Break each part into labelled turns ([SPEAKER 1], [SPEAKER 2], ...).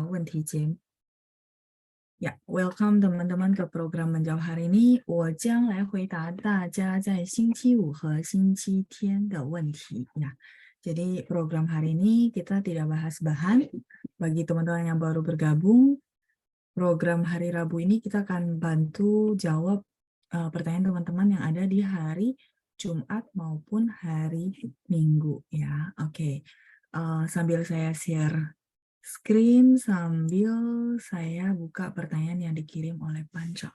[SPEAKER 1] 问题节目。Ya, welcome teman-teman ke program menjawab hari ini. 我将来回答大家在星期五和星期天的问题. Ya, jadi program hari ini kita tidak bahas bahan. Bagi teman-teman yang baru bergabung, program hari Rabu ini kita akan bantu jawab pertanyaan teman-teman yang ada di hari Jumat maupun hari Minggu. Ya, oke. Sambil saya share screen sambil saya buka pertanyaan yang dikirim oleh Panca.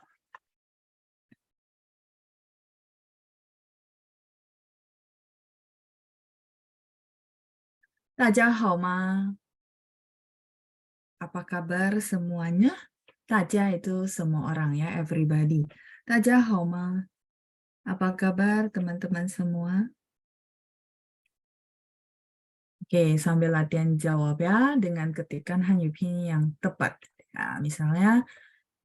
[SPEAKER 1] 大家好吗? Apa kabar semuanya? 大家 itu semua orang ya, everybody. 大家好吗? Apa kabar teman-teman semua? Oke, sambil latihan jawab ya dengan ketikan Hanyu Pinyin yang tepat. Ya, misalnya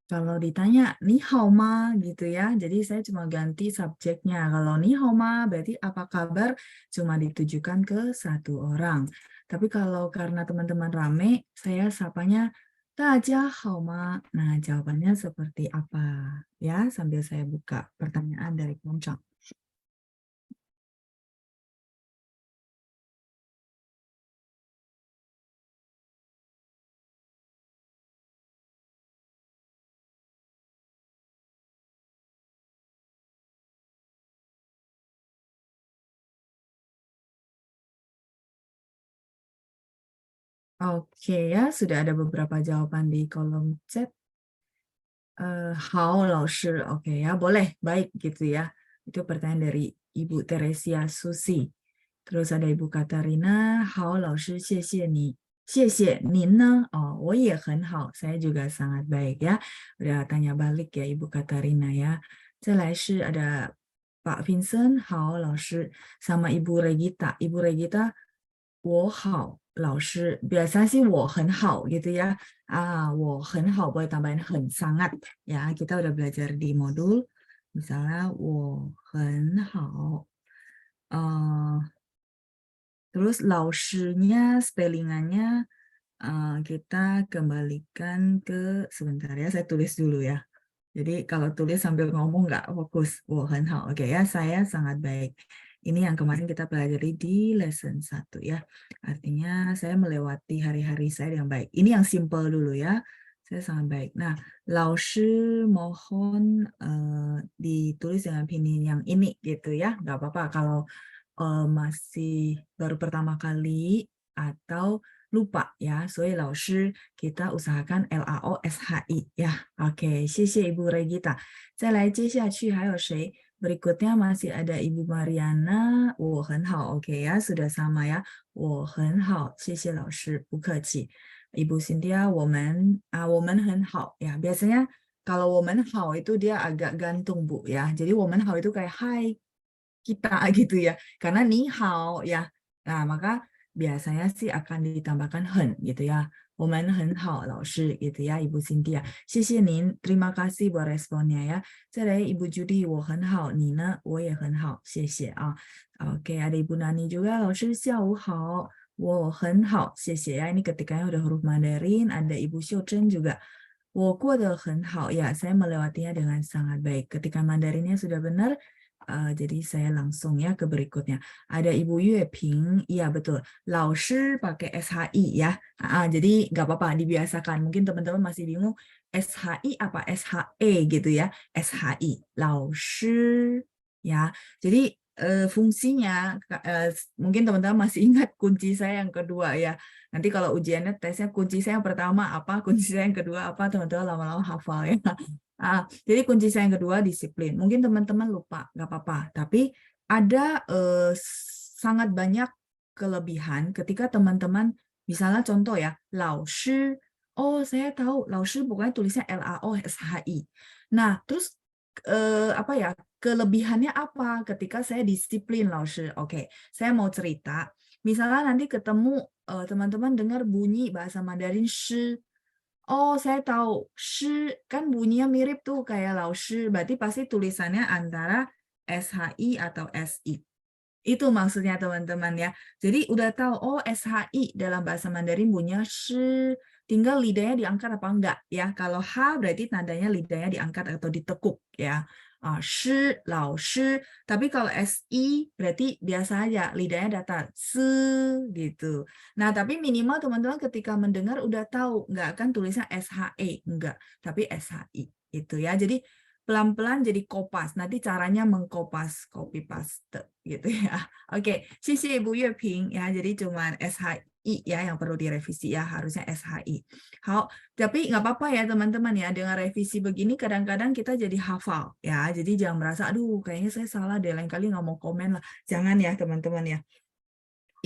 [SPEAKER 1] kalau ditanya ni hao ma gitu ya, jadi saya cuma ganti subjeknya. Kalau ni hao ma berarti apa kabar cuma ditujukan ke satu orang. Tapi kalau karena teman-teman rame, saya sapanya 大家好吗? Nah, jawabannya seperti apa? Ya, sambil saya buka pertanyaan dari Poncang. Oke ya, sudah ada beberapa jawaban di kolom chat. Hao Laoshi, oke ya, boleh, baik gitu ya. Itu pertanyaan dari Ibu Teresia Susi. Terus ada Ibu Katarina, Hao Laoshi, 谢谢你. 谢谢您呢? Oh, 我也很好, saya juga sangat baik ya. Udah tanya balik ya Ibu Katarina ya. 再来是 ada Pak Vincent, Hao Laoshi, sama Ibu Regita. Ibu Regita, 我好, 老师, biasanya sih 我很好 gitu ya. 我很好 boleh tambahin 很 sangat ya. Kita udah belajar di modul. Misalnya 我很好. Terus 老师nya spellingannya kita kembalikan ke sebentar ya. Saya tulis dulu ya. Jadi kalau tulis sambil ngomong nggak fokus. 我很好. Oke ya, saya sangat baik. Ini yang kemarin kita pelajari di lesson 1 ya. Artinya saya melewati hari-hari saya yang baik. Ini yang simple dulu ya. Saya sangat baik. Nah, 老师 mohon ditulis dengan pinyin yang ini gitu ya. Nggak apa-apa kalau masih baru pertama kali atau lupa ya. 所以老师 kita usahakan LAOSHI ya. Oke, 谢谢 Ibu Regita. 再来接下去还有谁? Berikutnya masih ada Ibu Mariana, 我很好, oke ya, sudah sama ya. 我很好, 谢谢老师, 不客气. Ibu Cynthia, 我们很好ya. Biasanya kalau 我们好 itu dia agak gantung Bu ya. Jadi 我们好 itu kayak hai kita gitu ya. Karena ni hao ya. Nah, maka biasanya sih akan ditambahkan hen gitu ya. 我们很好老师 gitu ya Ibu Cynthia. 谢谢您, terima kasih buat responnya ya. 再来 Ibu Judy, 我很好，你呢？我也很好，谢谢啊。Oke, ada Ibu Nani juga, 老师下午好，我很好，谢谢ya. Ini ketikanya udah huruf Mandarin. Ada Ibu Xiu juga. 我过得很好 ya, saya melewatinya dengan sangat baik. Ketika Mandarinnya sudah benar, jadi saya langsung ya ke berikutnya. Ada Ibu Yue Ping, iya betul. 老师 pakai SHI ya. Jadi nggak apa-apa, dibiasakan. Mungkin teman-teman masih bingung SHI apa SHE gitu ya. SHI, 老师 ya. Jadi fungsinya mungkin teman-teman masih ingat kunci saya yang kedua ya. Nanti kalau ujiannya tesnya kunci saya yang pertama apa, kunci saya yang kedua apa, teman-teman lama-lama hafal ya. Jadi kunci saya yang kedua disiplin. Mungkin teman-teman lupa, nggak apa-apa. Tapi ada sangat banyak kelebihan ketika teman-teman, misalnya contoh ya, 老师. Oh, saya tahu, 老师 pokoknya tulisnya LAOSHI. Nah, terus apa ya, kelebihannya apa ketika saya disiplin 老师? Oke, saya mau cerita. Misalnya nanti ketemu teman-teman dengar bunyi bahasa Mandarin shi. Oh, saya tahu. Shi kan bunyinya mirip tuh kayak 老师. Berarti pasti tulisannya antara SHI atau SI. Itu maksudnya teman-teman ya. Jadi udah tahu, oh SHI dalam bahasa Mandarin bunyinya shi. tinggal lidahnya diangkat apa enggak ya. Kalau H berarti tandanya lidahnya diangkat atau ditekuk ya. Shi, lao shi. Tapi kalau SI berarti biasa aja, lidahnya datar. Se gitu. Nah, tapi minimal teman-teman ketika mendengar udah tahu, nggak akan tulisnya SHE, enggak, tapi SHI itu ya. Jadi pelan-pelan jadi kopas. Nanti caranya mengkopas, copy paste gitu ya. Oke, Xie Ibu Yueping ya. Jadi cuman SHI ya yang perlu direvisi ya, harusnya SHI. Tapi nggak apa-apa ya teman-teman ya, dengan revisi begini kadang-kadang kita jadi hafal ya. Jadi jangan merasa, aduh kayaknya saya salah deh, lain kali nggak mau komen lah. Jangan ya teman-teman ya.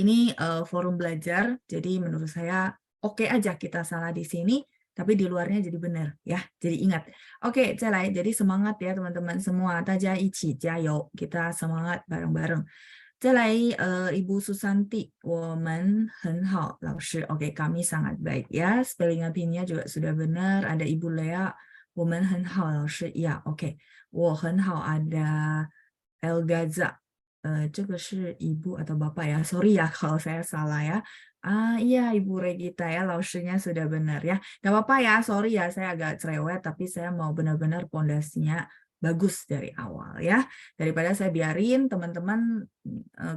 [SPEAKER 1] Ini forum belajar, jadi menurut saya oke aja kita salah di sini, tapi di luarnya jadi benar ya. Jadi ingat. Oke, jadi semangat ya teman-teman semua. Daja ichi jayo. Kita semangat bareng-bareng. 再来, Ibu Susanti, 我们很好, 老师. Oke, kami sangat baik ya. Spelling opininya juga sudah benar. Ada Ibu Lea, 我们很好, 老师. Ya, oke. 我很好 ada Elgaza. 这个是 Ibu atau Bapak ya? Sorry ya kalau saya salah ya. Iya Ibu Regita ya, lausnya sudah benar ya. Gak apa-apa ya, sorry ya saya agak cerewet, tapi saya mau benar-benar pondasinya bagus dari awal ya. Daripada saya biarin teman-teman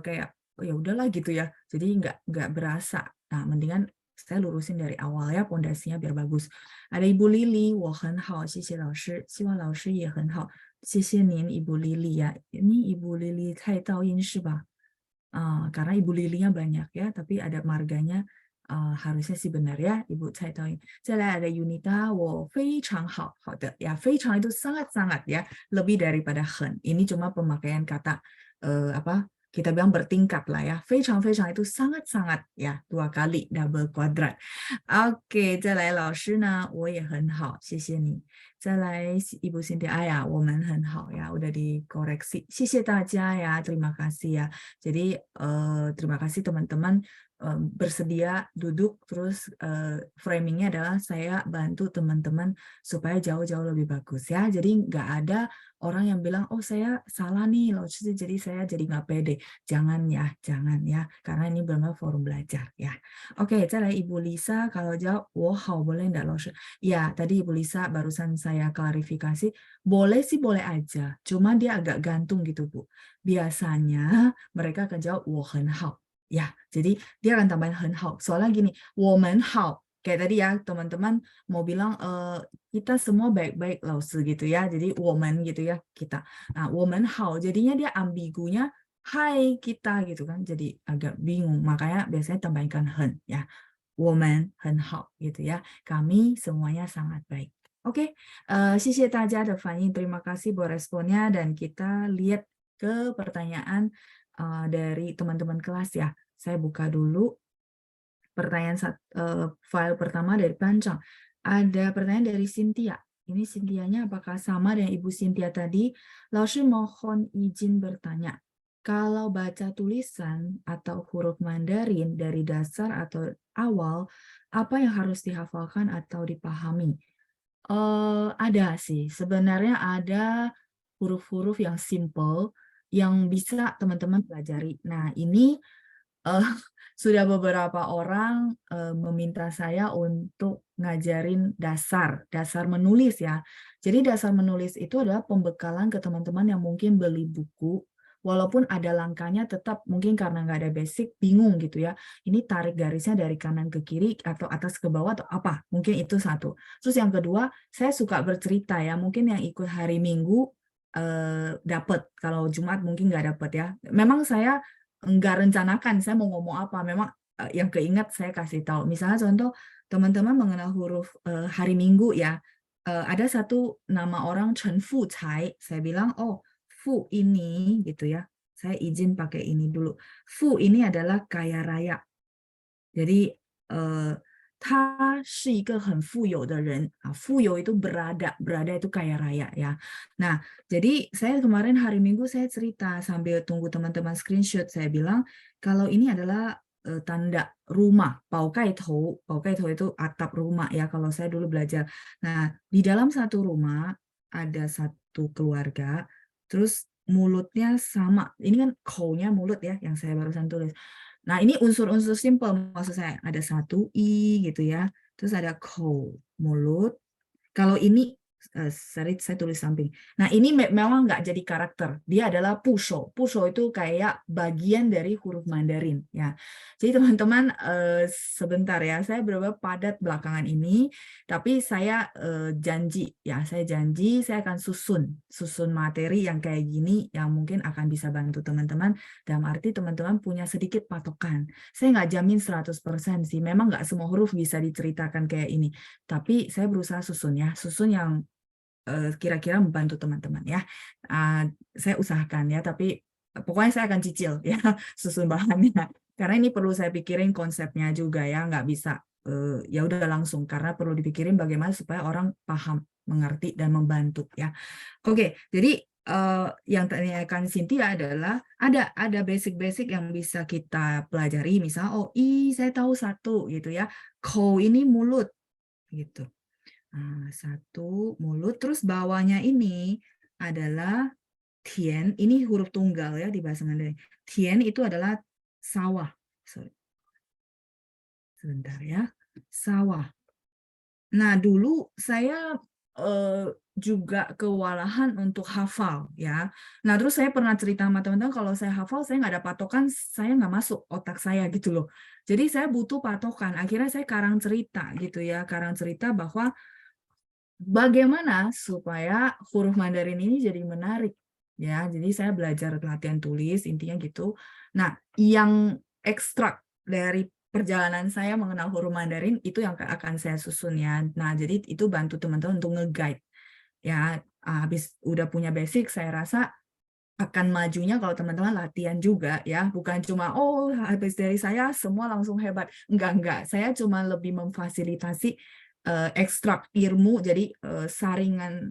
[SPEAKER 1] kayak oh ya udahlah gitu ya. Jadi nggak berasa. Nah, mendingan saya lurusin dari awal ya, pondasinya biar bagus. Ada Ibu Lili, 我很好，谢谢老师，希望老师也很好。谢谢您 Ibu Lili ya. Ini Ibu Lili Cai Taoyin 是吧? Karena Ibu Lilinya banyak ya, tapi ada marganya harusnya sih benar ya, Ibu Cai Taoyin. 再来 ada Yunita, 我非常好，好的ya, 非常itu sangat-sangat ya, lebih daripada 很. Ini cuma pemakaian kata apa? Kita bilang bertingkat lah ya. 非常非常 itu sangat-sangat ya, 2 kali double quadrat. Oke, 再来老师呢，我也很好，谢谢你。再来 Ibu Cynthia ya, 我们很好 ya, udah dikoreksi. 谢谢大家 ya, terima kasih ya. Jadi terima kasih teman-teman bersedia duduk, terus framingnya adalah saya bantu teman-teman supaya jauh-jauh lebih bagus ya. Jadi nggak ada orang yang bilang, oh saya salah nih, jadi saya jadi nggak pede. Jangan ya, karena ini benar-benar forum belajar ya. Oke, 再来 Ibu Lisa, kalau jawab, 我好 boleh nggak 老师? Ya, tadi Ibu Lisa barusan saya klarifikasi, boleh sih boleh aja, cuma dia agak gantung gitu Bu. Biasanya mereka akan jawab 我很好. Ya, jadi dia akan tambahin 很好. Soalnya gini, 我们好. Kayak tadi ya, teman-teman mau bilang kita semua baik-baik 老师 gitu ya. Jadi 我们 gitu ya, kita. Nah, 我们好 jadinya dia ambigunya hai kita gitu kan. Jadi agak bingung. Makanya biasanya tambahkan 很 ya. 我们很好 gitu ya. Kami semuanya sangat baik. Oke, 谢谢大家的反应. Terima kasih buat responnya dan kita lihat ke pertanyaan dari teman-teman kelas ya. Saya buka dulu pertanyaan file pertama dari Pancang. Ada pertanyaan dari Cynthia. Ini Cynthia-nya apakah sama dengan Ibu Cynthia tadi? 老师 mohon izin bertanya. Kalau baca tulisan atau huruf Mandarin dari dasar atau awal, apa yang harus dihafalkan atau dipahami? Ada sih. Sebenarnya ada huruf-huruf yang simple yang bisa teman-teman pelajari. Nah, ini sudah beberapa orang meminta saya untuk ngajarin dasar menulis ya. Jadi dasar menulis itu adalah pembekalan ke teman-teman yang mungkin beli buku, walaupun ada langkahnya tetap mungkin karena nggak ada basic, bingung gitu ya. Ini tarik garisnya dari kanan ke kiri atau atas ke bawah atau apa. Mungkin itu satu. Terus yang kedua, saya suka bercerita ya. Mungkin yang ikut hari Minggu dapat. Kalau Jumat mungkin nggak dapat ya. Memang saya nggak rencanakan saya mau ngomong apa. Memang yang keingat saya kasih tahu. Misalnya contoh teman-teman mengenal huruf hari Minggu ya. Ada satu nama orang Chen Fu Cai. Saya bilang, oh Fu ini gitu ya. Saya izin pakai ini dulu. Fu ini adalah kaya raya. Jadi 他是一个很富有的人啊，富有 itu berada itu kaya raya ya. Nah, jadi saya kemarin hari Minggu saya cerita sambil tunggu teman-teman screenshot, saya bilang kalau ini adalah tanda rumah, 宝盖头itu atap rumah ya kalau saya dulu belajar. Nah, di dalam satu rumah ada satu keluarga, terus mulutnya sama. Ini kan kou-nya mulut ya yang saya barusan tulis. Nah, ini unsur-unsur simpel maksud saya. Ada satu I gitu ya. Terus ada kou, mulut. Kalau ini, saya tulis samping. Nah, ini memang nggak jadi karakter. Dia adalah pusho. Pusho itu kayak bagian dari huruf Mandarin. Ya. Jadi teman-teman, sebentar ya, saya beberapa padat belakangan ini, tapi saya janji, ya, saya janji saya akan susun materi yang kayak gini, yang mungkin akan bisa bantu teman-teman. Dalam arti teman-teman punya sedikit patokan. Saya nggak jamin 100% sih, memang nggak semua huruf bisa diceritakan kayak ini. Tapi saya berusaha susun ya, susun yang kira-kira membantu teman-teman ya. Saya usahakan ya, tapi pokoknya saya akan cicil ya susun bahannya. Karena ini perlu saya pikirin konsepnya juga ya, nggak bisa ya udah langsung, karena perlu dipikirin bagaimana supaya orang paham, mengerti dan membantu ya. Oke, jadi yang tanyakan Cynthia adalah ada basic-basic yang bisa kita pelajari, misalnya saya tahu satu gitu ya, kou ini mulut gitu. Satu mulut, terus bawahnya ini adalah tien, ini huruf tunggal ya di bahasa Mandarin. Tien itu adalah sawah. Sorry. Sebentar ya, sawah. Nah, dulu saya juga kewalahan untuk hafal ya. Nah, terus saya pernah cerita sama teman-teman, kalau saya hafal saya nggak ada patokan, saya nggak masuk otak saya gitu loh. Jadi saya butuh patokan. Akhirnya saya karang cerita gitu ya, karang cerita bahwa bagaimana supaya huruf Mandarin ini jadi menarik ya. Jadi saya belajar latihan tulis, intinya gitu. Nah, yang ekstrak dari perjalanan saya mengenal huruf Mandarin itu yang akan saya susun ya. Nah, jadi itu bantu teman-teman untuk nge-guide ya. Habis udah punya basic, saya rasa akan majunya kalau teman-teman latihan juga ya, bukan cuma habis dari saya semua langsung hebat. Enggak, saya cuma lebih memfasilitasi ekstrak ilmu, jadi saringan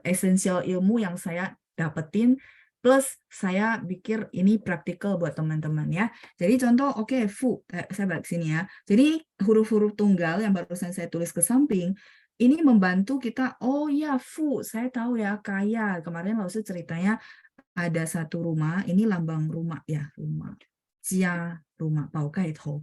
[SPEAKER 1] esensial ilmu yang saya dapetin, plus saya pikir ini praktikal buat teman-teman ya. Jadi contoh, fu, saya balik sini ya. Jadi huruf-huruf tunggal yang barusan saya tulis ke samping, ini membantu kita, fu, saya tahu ya, kaya. Kemarin Lausu ceritanya ada satu rumah, ini lambang rumah ya, rumah. Jia, rumah, Pao Kai Tou.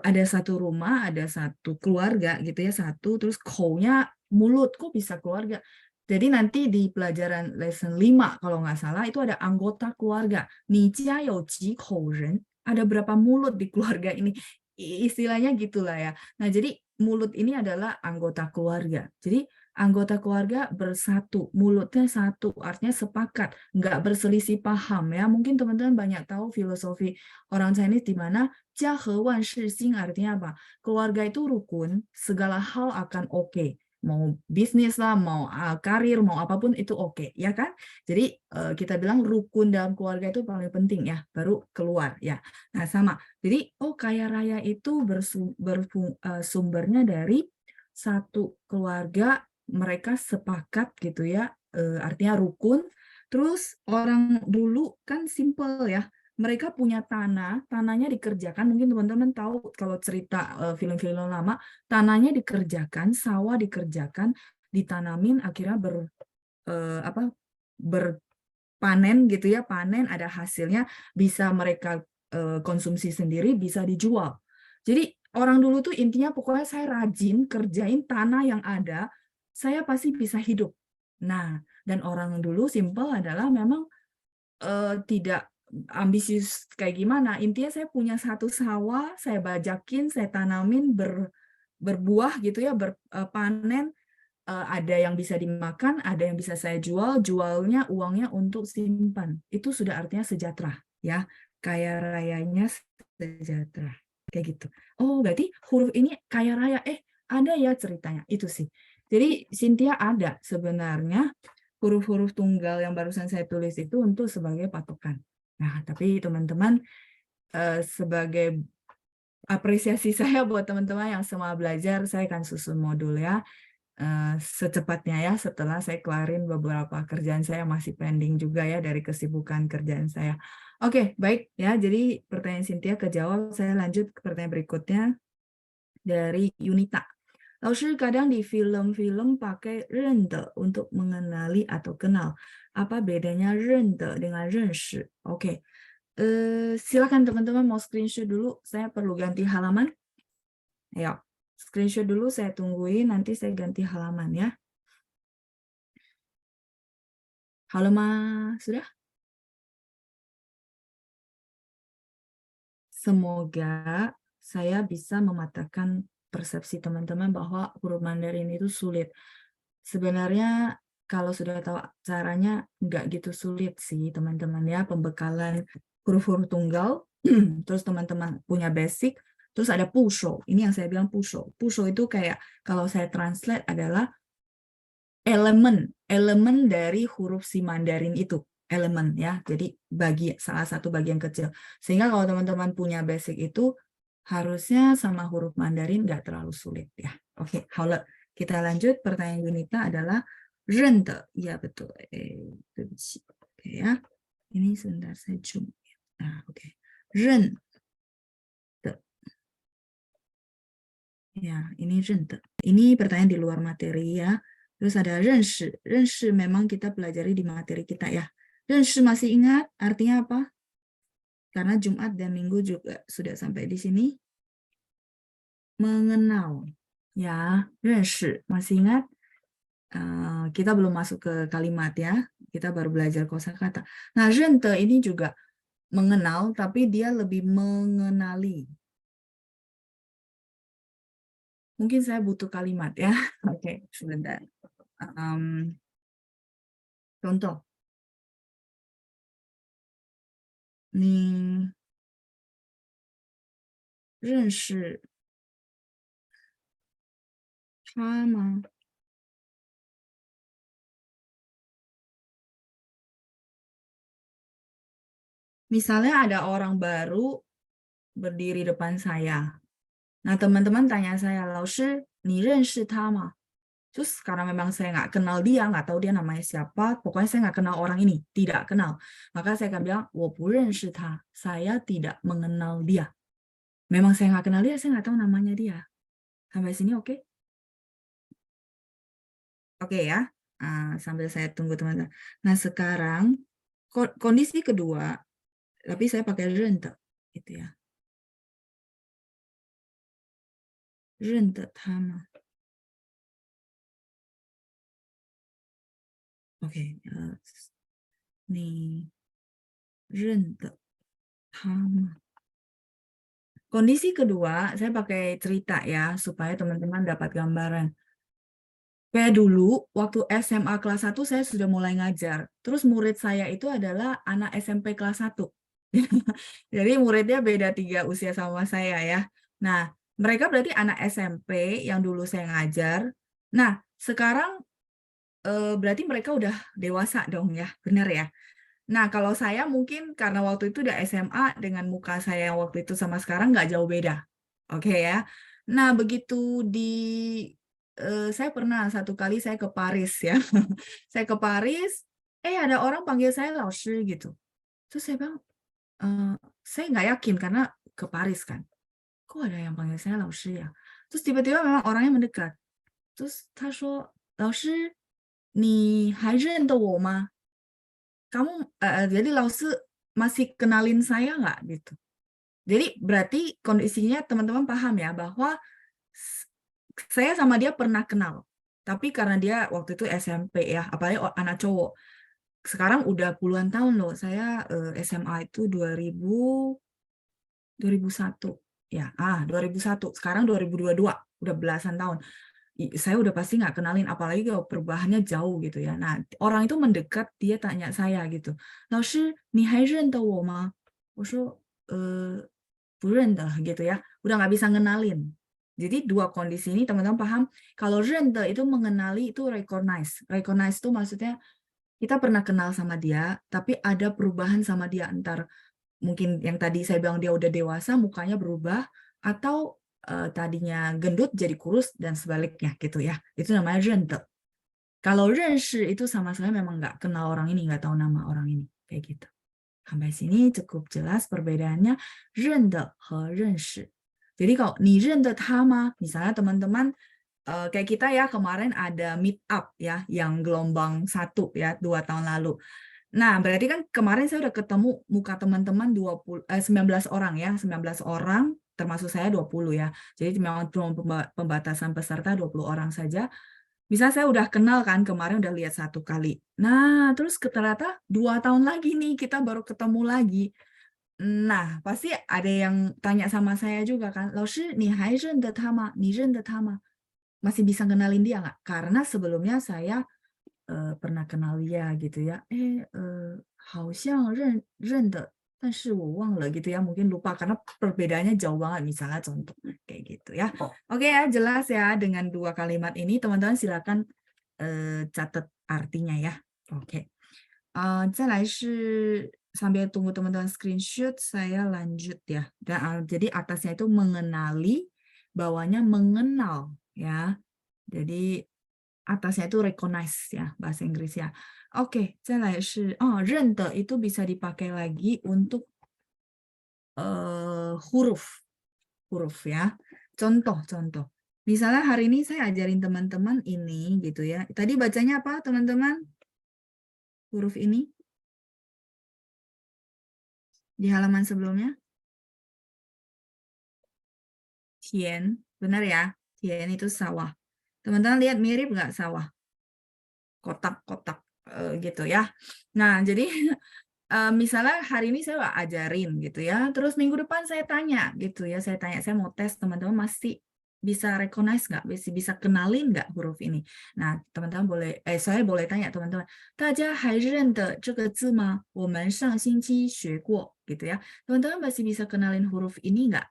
[SPEAKER 1] Ada satu rumah, ada satu keluarga gitu ya, satu, terus kou-nya mulut, kok bisa keluarga? Jadi nanti di pelajaran lesson 5 kalau nggak salah itu ada anggota keluarga. Ni jia you ji kou ren? Ada berapa mulut di keluarga ini? Istilahnya gitulah ya. Nah, jadi mulut ini adalah anggota keluarga. Jadi anggota keluarga bersatu, mulutnya satu, artinya sepakat, nggak berselisih paham ya. Mungkin teman-teman banyak tahu filosofi orang Chinese di mana jia he wan shi xing, artinya apa? Keluarga itu rukun, segala hal akan oke. Mau bisnis lah, mau karir, mau apapun itu oke, ya kan? Jadi kita bilang rukun dalam keluarga itu paling penting ya, baru keluar ya. Nah, sama. Jadi kaya raya itu sumbernya dari satu keluarga, mereka sepakat gitu ya, artinya rukun. Terus orang dulu kan simple ya, mereka punya tanahnya dikerjakan, mungkin teman-teman tahu kalau cerita film-film lama, tanahnya dikerjakan, sawah dikerjakan, ditanamin, akhirnya berpanen gitu ya, panen ada hasilnya, bisa mereka konsumsi sendiri, bisa dijual. Jadi orang dulu tuh intinya pokoknya saya rajin kerjain tanah yang ada, saya pasti bisa hidup. Nah, dan orang dulu simple adalah memang tidak ambisius kayak gimana. Intinya saya punya satu sawah, saya bajakin, saya tanamin, berbuah gitu ya, berpanen, ada yang bisa dimakan, ada yang bisa saya jualnya uangnya untuk simpan. Itu sudah artinya sejahtera ya. Kaya rayanya sejahtera. Kayak gitu. Berarti huruf ini kaya raya. Ada ya ceritanya. Itu sih. Jadi Cynthia ada sebenarnya huruf-huruf tunggal yang barusan saya tulis itu untuk sebagai patokan. Nah, tapi teman-teman sebagai apresiasi saya buat teman-teman yang semua belajar, saya akan susun modul ya secepatnya ya, setelah saya kelarin beberapa kerjaan saya masih pending juga ya dari kesibukan kerjaan saya. Oke, baik ya. Jadi pertanyaan Cynthia kejawab. Saya lanjut ke pertanyaan berikutnya dari Yunita. Lalu kadang di film-film pakai rende untuk mengenali atau kenal. Apa bedanya rende dengan renshi? Oke. Silakan teman-teman mau screenshot dulu. Saya perlu ganti halaman. Ayo. Screenshot dulu, saya tungguin, nanti saya ganti halaman ya. Halaman sudah? Semoga saya bisa mematahkan persepsi teman-teman bahwa huruf Mandarin itu sulit. Sebenarnya kalau sudah tahu caranya nggak gitu sulit sih teman-teman ya, pembekalan huruf-huruf tunggal, terus teman-teman punya basic, terus ada pusho. Ini yang saya bilang pusho. Pusho itu kayak kalau saya translate adalah elemen dari huruf si Mandarin itu, elemen ya. Jadi salah satu bagian kecil. Sehingga kalau teman-teman punya basic itu harusnya sama huruf Mandarin nggak terlalu sulit ya. Oke, halo. Kita lanjut. Pertanyaan Yunita adalah rente. Ya betul. Oke ya. Ini sebentar saya zoom. Nah, oke. Rente. Ya, ini rente. Ini pertanyaan di luar materi ya. Terus ada renshi. Renshi memang kita pelajari di materi kita ya. Renshi masih ingat artinya apa? Karena Jumat dan Minggu juga sudah sampai di sini. Mengenal. Ya, renshi. Masih ingat? Kita belum masuk ke kalimat ya. Kita baru belajar kosakata. Nah, rente ini juga mengenal, tapi dia lebih mengenali. Mungkin saya butuh kalimat ya. Oke, sebentar. Contoh. 你认识他吗? Misalnya ada orang baru berdiri depan saya. Nah, teman-teman tanya saya, 老师,你认识他吗? Terus karena memang saya nggak kenal dia, nggak tahu dia namanya siapa, pokoknya saya nggak kenal orang ini, tidak kenal. Maka saya akan bilang, 我不认识他, saya tidak mengenal dia. Memang saya nggak kenal dia, saya nggak tahu namanya dia. Sampai sini oke? Oke ya, sambil saya tunggu teman-teman. Nah sekarang kondisi kedua, tapi saya pakai rente, gitu ya. Rente tama. Oke, nih rente tama. Kondisi kedua, saya pakai cerita ya, supaya teman-teman dapat gambaran. Kayak dulu, waktu SMA kelas 1, saya sudah mulai ngajar. Terus murid saya itu adalah anak SMP kelas 1. Jadi muridnya beda 3 usia sama saya ya. Nah, mereka berarti anak SMP yang dulu saya ngajar. Nah, sekarang berarti mereka udah dewasa dong ya, benar ya? Nah, kalau saya mungkin karena waktu itu udah SMA dengan muka saya yang waktu itu sama sekarang nggak jauh beda. Oke ya. Nah, begitu saya pernah satu kali saya ke Paris ya. Saya ke Paris, ada orang panggil saya Laoshi gitu. Terus saya bilang, saya nggak yakin karena ke Paris kan. Kok ada yang panggil saya Laoshi ya? Terus tiba-tiba memang orangnya mendekat. Terus dia bilang, 老师,你还认得我吗? Kamu jadi Lause masih kenalin saya nggak gitu. Jadi berarti kondisinya teman-teman paham ya bahwa saya sama dia pernah kenal. Tapi karena dia waktu itu SMP ya, apalagi anak cowok. Sekarang udah puluhan tahun loh. Saya SMA itu 2001 ya. 2001. Sekarang 2022, udah belasan tahun. Saya udah pasti nggak kenalin, apalagi kalau perubahannya jauh gitu ya. Nah, orang itu mendekat, dia tanya saya gitu, 老师,你还认得我吗? 我说, 不认得 gitu ya. Udah nggak bisa ngenalin. Jadi dua kondisi ini teman-teman paham, kalau 认得 itu mengenali, itu recognize. Recognize itu maksudnya kita pernah kenal sama dia, tapi ada perubahan sama dia, entar mungkin yang tadi saya bilang dia udah dewasa, mukanya berubah, atau tadinya gendut jadi kurus dan sebaliknya gitu ya. Itu namanya 认得. Kalau 认识 itu sama sekali memang nggak kenal orang ini, nggak tahu nama orang ini, kayak gitu. Sampai sini cukup jelas perbedaannya 认得 和认识. Jadi kalau 你认得他吗? Misalnya teman-teman kayak kita ya kemarin ada meet up ya yang gelombang 1 ya 2 tahun lalu. Nah, berarti kan kemarin saya udah ketemu muka teman-teman 19 orang ya, 19 orang. termasuk saya 20 ya. Jadi memang cuma pembatasan peserta 20 orang saja. Bisa saya udah kenal kan, kemarin udah lihat 1 kali. Nah, terus ternyata 2 tahun lagi nih kita baru ketemu lagi. Nah, pasti ada yang tanya sama saya juga kan, 老师你还认得他吗？你认得他吗？ masih bisa kenalin dia nggak? Karena sebelumnya saya pernah kenal dia gitu ya. 好像认得，但是我忘了gitu ya. Mungkin lupa karena perbedaannya jauh banget. Misalnya contoh kayak gitu ya. Oke ya, jelas ya dengan 2 kalimat ini teman-teman silakan catat artinya ya. Oke. 再来是 sambil tunggu teman-teman screenshot saya lanjut ya. Dan, jadi atasnya itu mengenali, bawahnya mengenal ya. Jadi atasnya itu recognize ya bahasa Inggris ya. Oke, 再来是认得 itu bisa dipakai lagi untuk huruf ya. Contoh. Misalnya hari ini saya ajarin teman-teman ini gitu ya. Tadi bacanya apa teman-teman? Huruf ini di halaman sebelumnya. Tien, benar ya? Tien itu sawah. Teman-teman lihat mirip nggak sawah? Kotak-kotak gitu ya. Nah, jadi misalnya hari ini saya ajarin gitu ya, terus minggu depan saya tanya gitu ya, saya mau tes teman-teman masih bisa recognize nggak, bisa kenalin nggak huruf ini. Nah, teman-teman boleh, saya boleh tanya teman-teman, 大家还认得这个字吗？我们上星期学过 gitu ya. Teman-teman masih bisa kenalin huruf ini nggak?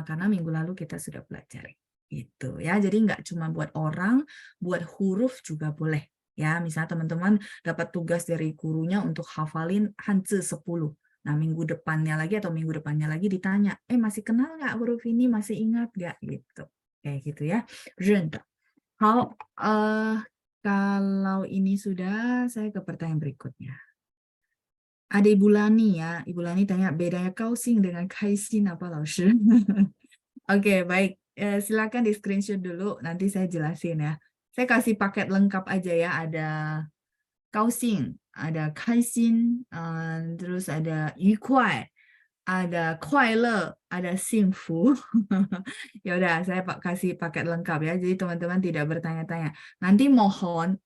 [SPEAKER 1] Karena minggu lalu kita sudah belajar gitu ya. Jadi nggak cuma buat orang, buat huruf juga boleh. Ya, misalnya teman-teman dapat tugas dari gurunya untuk hafalin Hanzi 10. Nah, minggu depannya lagi ditanya, masih kenal nggak huruf ini? Masih ingat nggak? Gitu. Kayak gitu ya. 认得. Kalau ini sudah, saya ke pertanyaan berikutnya. Ada Ibu Lani ya. Ibu Lani tanya, bedanya kausing dengan kaisin apa, 老师? Oke, baik. Silakan di screenshot dulu, nanti saya jelasin ya. Saya kasih paket lengkap aja ya, ada kausing, ada kaisin, terus ada 愉快, ada 快乐, ada 幸福. Ya udah, saya kasih paket lengkap ya, jadi teman-teman tidak bertanya-tanya. Nanti mohon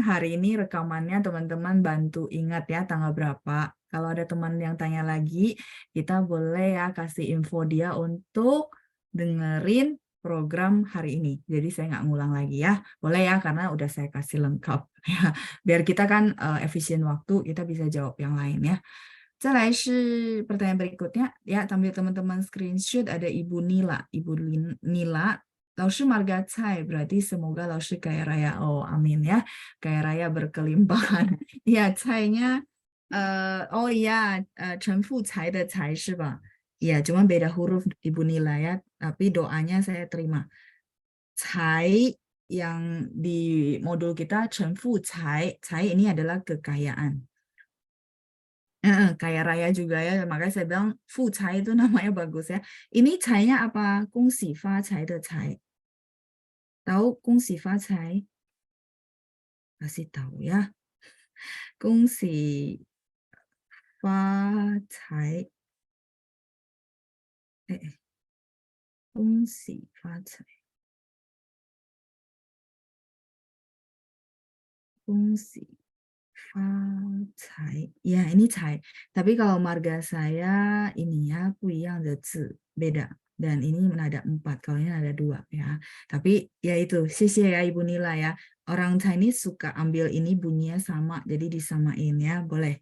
[SPEAKER 1] hari ini rekamannya teman-teman bantu ingat ya tanggal berapa. Kalau ada teman yang tanya lagi, kita boleh ya kasih info dia untuk dengerin program hari ini. Jadi saya nggak ngulang lagi ya. Boleh ya, karena udah saya kasih lengkap. Biar kita kan efisien waktu, kita bisa jawab yang lain ya. 再来是 pertanyaan berikutnya ya, sambil teman-teman screenshot ada Ibu Nila. Ibu Nila, 老师 marga cai, berarti semoga 老师 kaya raya. Oh, amin ya. Kaya raya berkelimpahan. Ya, cainya oh iya, 陈富财的财是吧? Ya, cuma beda huruf Ibu Nila ya, tapi doanya saya terima. Cai yang di modul kita 陈富财, cai ini adalah kekayaan. Kaya raya juga ya, makanya saya bilang fu cai itu namanya bagus ya. Ini cainya apa? 恭喜发财的财. Tahu 恭喜发财? Kasih tahu ya. 恭喜发财. 恭喜发财. 恭喜 Cai. Ya, ini cai. Tapi kalau marga saya ini ya, 不一样的字, beda. Dan ini ada 4, kalau ini ada 2 ya. Tapi ya itu, 谢谢 ya Ibu Nila ya. Orang Chinese suka ambil ini bunyinya sama, jadi disamain ya, boleh.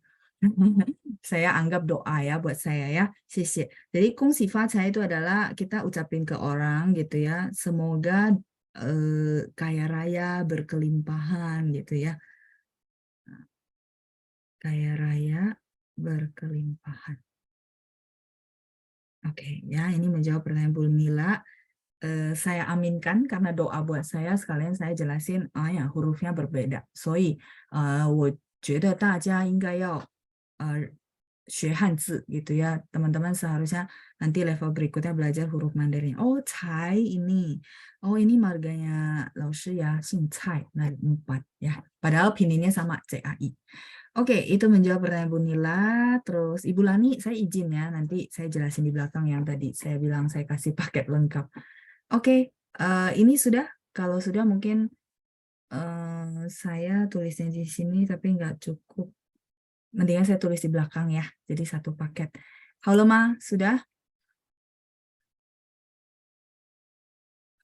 [SPEAKER 1] Saya anggap doa ya buat saya ya. 谢谢. Jadi 恭喜发财 itu adalah kita ucapin ke orang gitu ya, semoga kaya raya, berkelimpahan gitu ya. Kaya raya berkelimpahan. Oke, ya ini menjawab pertanyaan Bu Mila. Saya aminkan karena doa buat saya, sekalian saya jelasin ya hurufnya berbeda. 所以我觉得大家应该要学汉字gitu ya. Teman-teman seharusnya nanti level berikutnya belajar huruf Mandarin. Oh, Cai ini. Oh, ini marganya Lao Shi ya, Xing Cai. Nah, 4 ya. Padahal pinginnya sama CAI. Oke, itu menjawab pertanyaan Bu Nila. Terus Ibu Lani, saya izin ya. Nanti saya jelasin di belakang yang tadi saya bilang saya kasih paket lengkap. Oke, ini sudah. Kalau sudah mungkin saya tulisnya di sini tapi nggak cukup. Mendingan saya tulis di belakang ya. Jadi satu paket. Halo Ma, sudah?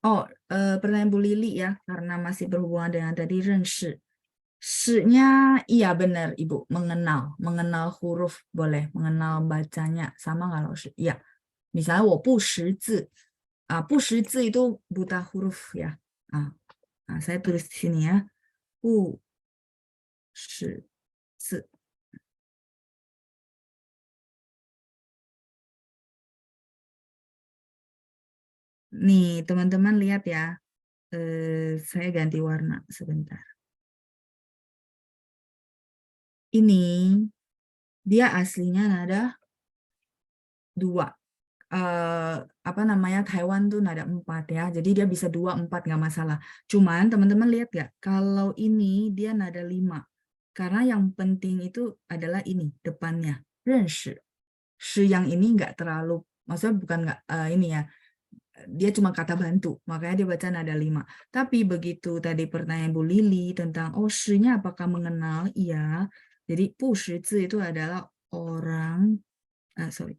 [SPEAKER 1] Oh, pertanyaan Bu Lili ya, karena masih berhubungan dengan tadi renshi. Shi-nya iya benar Ibu, mengenal. Mengenal huruf boleh, mengenal bacanya. Sama kalau shi. Iya. Misalnya 我不识字. 不识字 itu buta huruf ya. Saya tulis di sini ya. 不识字. Nih, teman-teman lihat ya. Saya ganti warna sebentar. Ini dia aslinya nada 2. Apa namanya, Taiwan tuh nada 4 ya. Jadi dia bisa 2, 4 nggak masalah. Cuman teman-teman lihat nggak, kalau ini dia nada 5. Karena yang penting itu adalah ini depannya, 认识. Shi yang ini nggak terlalu, maksudnya bukan nggak ini ya, dia cuma kata bantu, makanya dia baca nada 5. Tapi begitu tadi pertanyaan Bu Lili tentang shi-nya apakah mengenal? Iya. Jadi 不识字 itu adalah orang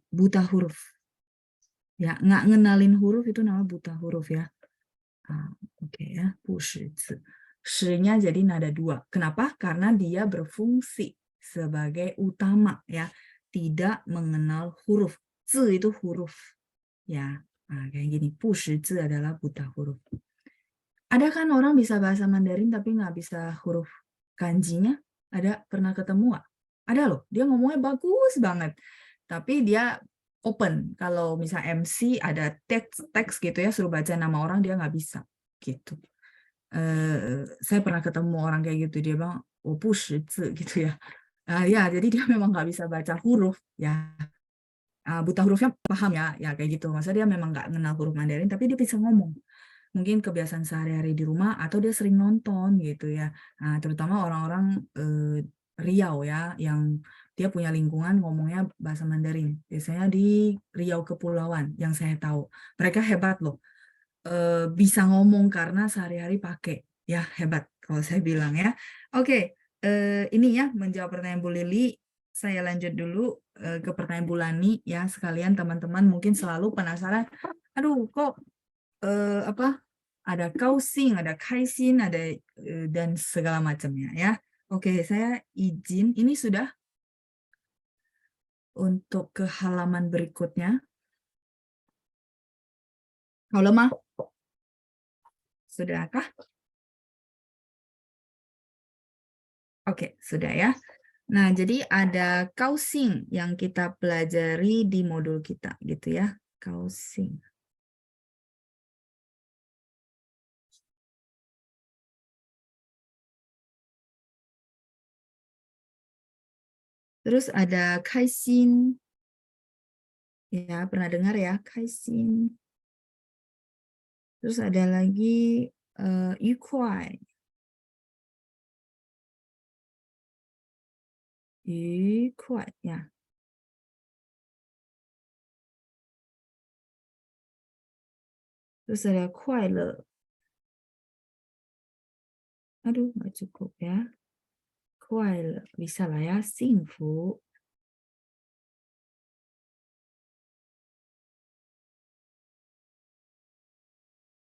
[SPEAKER 1] buta huruf. Ya, nggak ngenalin huruf itu nama buta huruf ya. Oke ya, 不识字. Shi-nya jadi nada 2. Kenapa? Karena dia berfungsi sebagai utama ya, tidak mengenal huruf. Zi itu huruf ya. Kayak gini, 不识字 adalah buta huruf. Ada kan orang bisa bahasa Mandarin tapi nggak bisa huruf kanjinya? Ada, pernah ketemu nggak? Ada loh, dia ngomongnya bagus banget. Tapi dia open. Kalau misal MC ada teks gitu ya, suruh baca nama orang, dia nggak bisa. Gitu. Saya pernah ketemu orang kayak gitu, dia bilang, 我不识字 gitu ya. Ya, jadi dia memang nggak bisa baca huruf ya. Buta hurufnya paham ya kayak gitu. Maksudnya dia memang nggak kenal huruf Mandarin, tapi dia bisa ngomong. Mungkin kebiasaan sehari-hari di rumah atau dia sering nonton gitu ya. Terutama orang-orang Riau ya, yang dia punya lingkungan ngomongnya bahasa Mandarin. Biasanya di Riau Kepulauan yang saya tahu. Mereka hebat loh. Bisa ngomong karena sehari-hari pakai. Ya hebat kalau saya bilang ya. Oke, ini ya menjawab pertanyaan Bu Lili. Saya lanjut dulu ke pertanyaan Bu Lani ya, sekalian teman-teman mungkin selalu penasaran, aduh kok apa ada kausing, ada kaisin, ada dan segala macamnya ya. Oke, saya izin ini sudah untuk ke halaman berikutnya. Halo Ma, sudahkah? Oke, sudah ya. Nah, jadi ada kausing yang kita pelajari di modul kita gitu ya. Kausing. Terus ada kaisin. Ya, pernah dengar ya, kaisin. Terus ada lagi yukwai. Yukwai, ya. Terus ada kuai-le. Aduh, nggak cukup ya. Kuai-le. Bisa lah ya, singfu.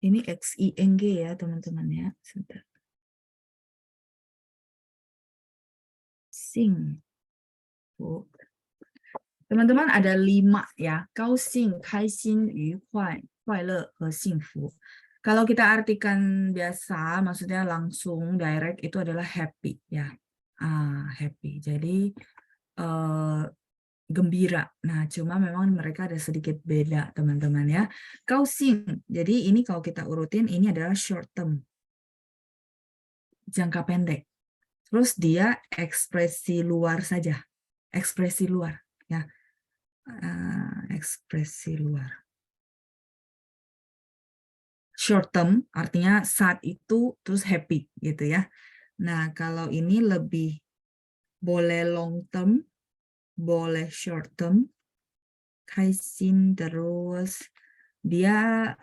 [SPEAKER 1] Ini XING ya, teman-teman ya. Sebentar. Singfu. Teman-teman ada 5 ya. Kaoxing, kaixin, yuhuai, kuai-le, ke singfu. Kalau kita artikan biasa, maksudnya langsung direct itu adalah happy ya. Happy. Jadi gembira. Nah, cuma memang mereka ada sedikit beda, teman-teman ya. Kaoxing. Jadi ini kalau kita urutin ini adalah short term. Jangka pendek. Terus dia ekspresi luar saja. Ekspresi luar. ya. Ekspresi luar. Short term artinya saat itu terus happy gitu ya. Nah, kalau ini lebih boleh long term, boleh short term, 开心 terus dia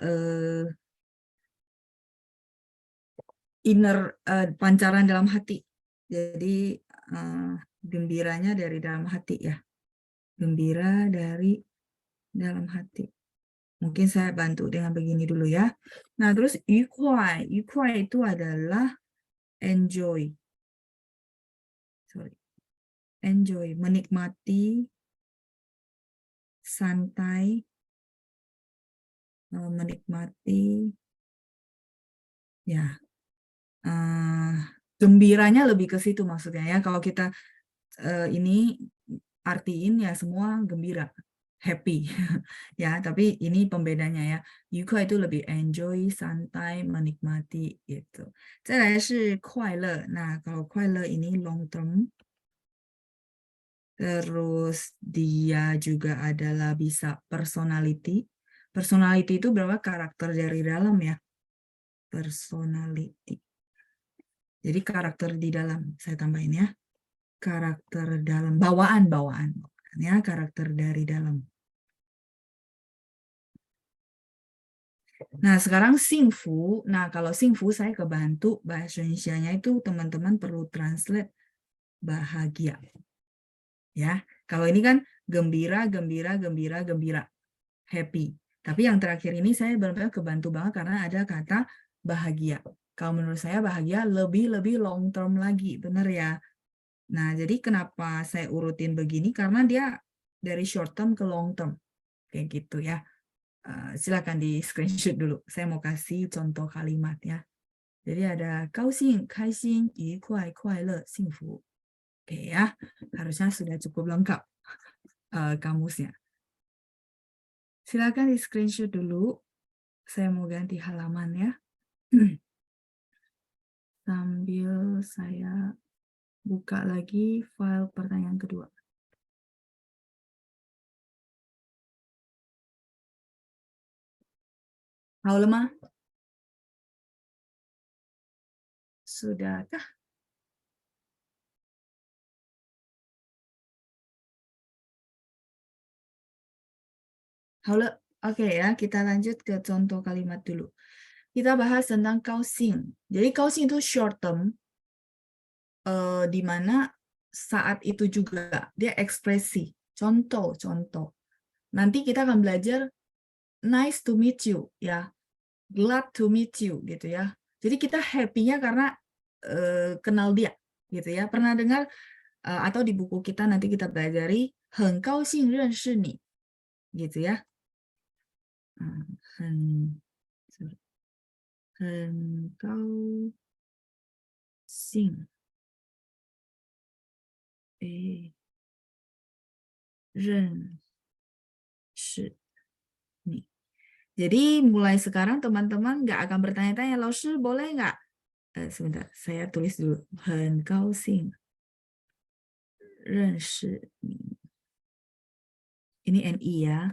[SPEAKER 1] inner pancaran dalam hati. Jadi gembiranya dari dalam hati ya. Gembira dari dalam hati. Mungkin saya bantu dengan begini dulu ya. Nah, terus 愉快 itu adalah enjoy. Sorry. Enjoy, menikmati, santai, menikmati, ya, gembiranya lebih ke situ maksudnya ya. Kalau kita ini artiin ya semua gembira, happy, ya. Tapi ini pembedanya ya. 愉快 itu lebih enjoy, santai, menikmati gitu. 再来是快乐. Nah, kalau 快乐 ini long term. Terus dia juga adalah bisa personality. Personality itu berapa karakter dari dalam ya? Personality. Jadi karakter di dalam, saya tambahin ya. Karakter dalam, bawaan ya, karakter dari dalam. Nah, sekarang singfu. Nah, kalau singfu saya kebantu bahasa Indonesianya itu teman-teman perlu translate bahagia. Ya, kalau ini kan gembira, gembira, gembira, gembira, happy. Tapi yang terakhir ini saya benar-benar kebantu banget karena ada kata bahagia. Kalau menurut saya bahagia lebih long term lagi, benar ya. Nah, jadi kenapa saya urutin begini? Karena dia dari short term ke long term, kayak gitu ya. Silakan di screenshot dulu. Saya mau kasih contoh kalimat ya. Jadi ada 高兴, 开心, 愉快, 快乐, 幸福. Oke ya, harusnya sudah cukup lengkap kamusnya. Silakan di screenshot dulu. Saya mau ganti halaman ya. Sambil saya buka lagi file pertanyaan kedua. Halo lemah? Sudahkah? Halo, oke ya, kita lanjut ke contoh kalimat dulu. Kita bahas tentang kaosing. Jadi kaosing itu short term, di mana saat itu juga dia ekspresi. Contoh. Nanti kita akan belajar nice to meet you, ya, glad to meet you, gitu ya. Jadi kita happy-nya karena kenal dia, gitu ya. Pernah dengar atau di buku kita nanti kita pelajari 很高兴认识你 gitu ya. 很高兴认识你. Jadi mulai sekarang teman-teman nggak akan bertanya-tanya, 老师 boleh nggak? Sebentar, saya tulis dulu. 很高兴认识你. Ini NI ya.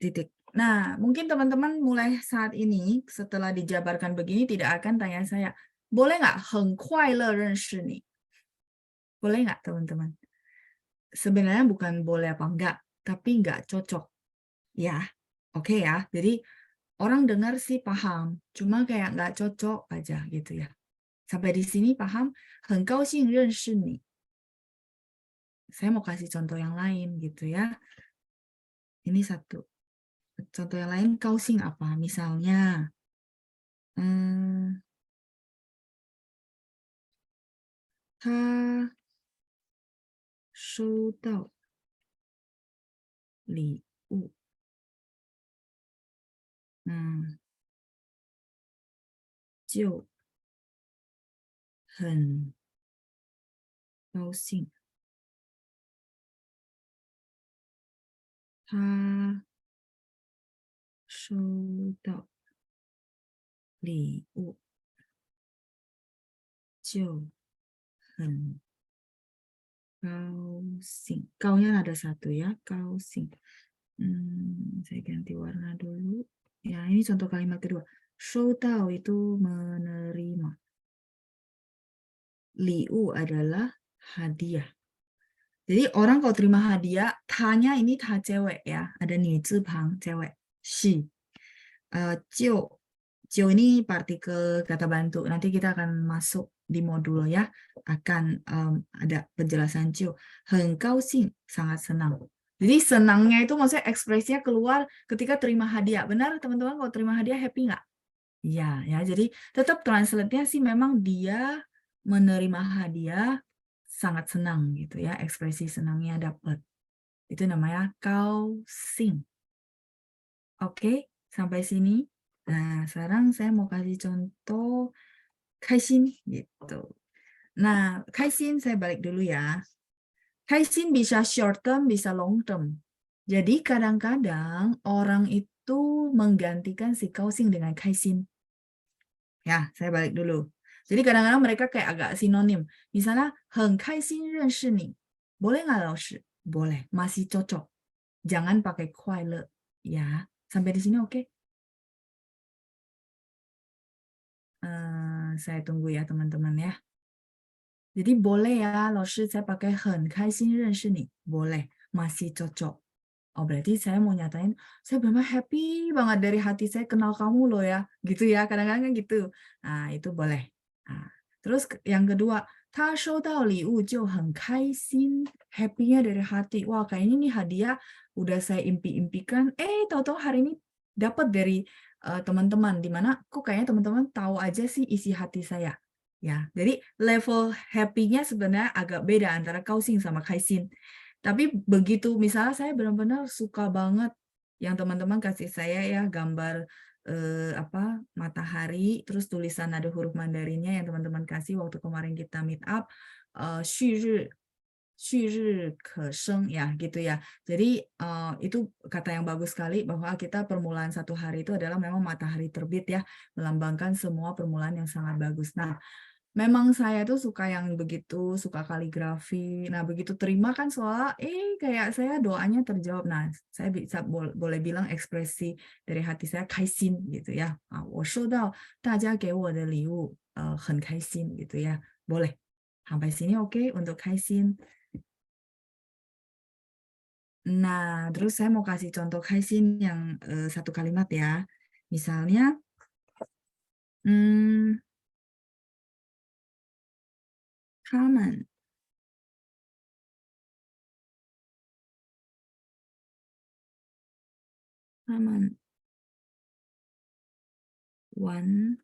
[SPEAKER 1] Titik. Nah, mungkin teman-teman mulai saat ini, setelah dijabarkan begini, tidak akan tanya saya, boleh nggak 很快乐认识你? Boleh nggak teman-teman? Sebenarnya bukan boleh apa enggak, tapi nggak cocok. Ya, oke ya. Jadi orang dengar sih paham, cuma kayak nggak cocok aja gitu ya. Sampai di sini paham? 很高兴认识你. Saya mau kasih contoh yang lain gitu ya. Ini satu. Contoh yang lain, 高兴 apa? Misalnya, 他收到礼物，就很高兴。他收到礼物就很 Kaoxing. Kau-nya ada satu ya, kaoxing. Saya ganti warna dulu. Ya, ini contoh kalimat kedua. 收到 itu menerima. Liu adalah hadiah. Jadi orang kalau terima hadiah, tanya ini ta cewek ya. Ada ni pang cewek. Shi. Jiu. Jiu ini partikel kata bantu. Nanti kita akan masuk di modul ya. Akan ada penjelasan jiu. Hen kaoxing, sangat senang. Jadi senangnya itu maksudnya ekspresinya keluar ketika terima hadiah. Benar teman-teman kalau terima hadiah happy nggak? Iya ya. Jadi tetap translate-nya sih memang dia menerima hadiah sangat senang gitu ya. Ekspresi senangnya dapat. Itu namanya kaoxing. Oke, sampai sini. Nah, sekarang saya mau kasih contoh kaisin gitu. Nah, kaisin saya balik dulu ya. Kaisin bisa short term, bisa long term. Jadi kadang-kadang orang itu menggantikan si kaoxing dengan kaisin. Ya, saya balik dulu. Jadi kadang-kadang mereka kayak agak sinonim. Misalnya, 很开心认识你. Boleh nggak, 老师? Boleh, masih cocok. Jangan pakai 快乐. Ya, sampai di sini oke? Saya tunggu ya teman-teman ya. Jadi boleh ya, 老师 saya pakai 很开心认识你. Boleh, masih cocok. Oh berarti saya mau nyatain, saya benar happy banget dari hati saya kenal kamu loh ya. Gitu ya, kadang-kadang kan gitu. Nah itu boleh. Nah, terus yang kedua, 他收到礼物就很开心, happy-nya dari hati. Wah kayaknya nih hadiah udah saya impi-impikan, tahu-tahu hari ini dapat dari teman-teman, dimana kok kayaknya teman-teman tahu aja sih isi hati saya. Ya, jadi level happy-nya sebenarnya agak beda antara kaoxing sama kaisin. Tapi begitu misalnya saya benar-benar suka banget yang teman-teman kasih saya ya gambar matahari, terus tulisan ada huruf Mandarinnya yang teman-teman kasih waktu kemarin kita meet up, 旭日可生ya gitu ya. Jadi itu kata yang bagus sekali bahwa kita permulaan satu hari itu adalah memang matahari terbit ya, melambangkan semua permulaan yang sangat bagus. Nah, memang saya tuh suka yang begitu, suka kaligrafi. Nah, begitu terima kan soal kayak saya doanya terjawab. Nah, saya bisa boleh bilang ekspresi dari hati saya kaisin gitu ya. 我收到大家给我的礼物很开心 gitu ya. Boleh. Sampai sini oke untuk kaisin. Nah, terus saya mau kasih contoh kaisin yang satu kalimat ya. Misalnya, 他们玩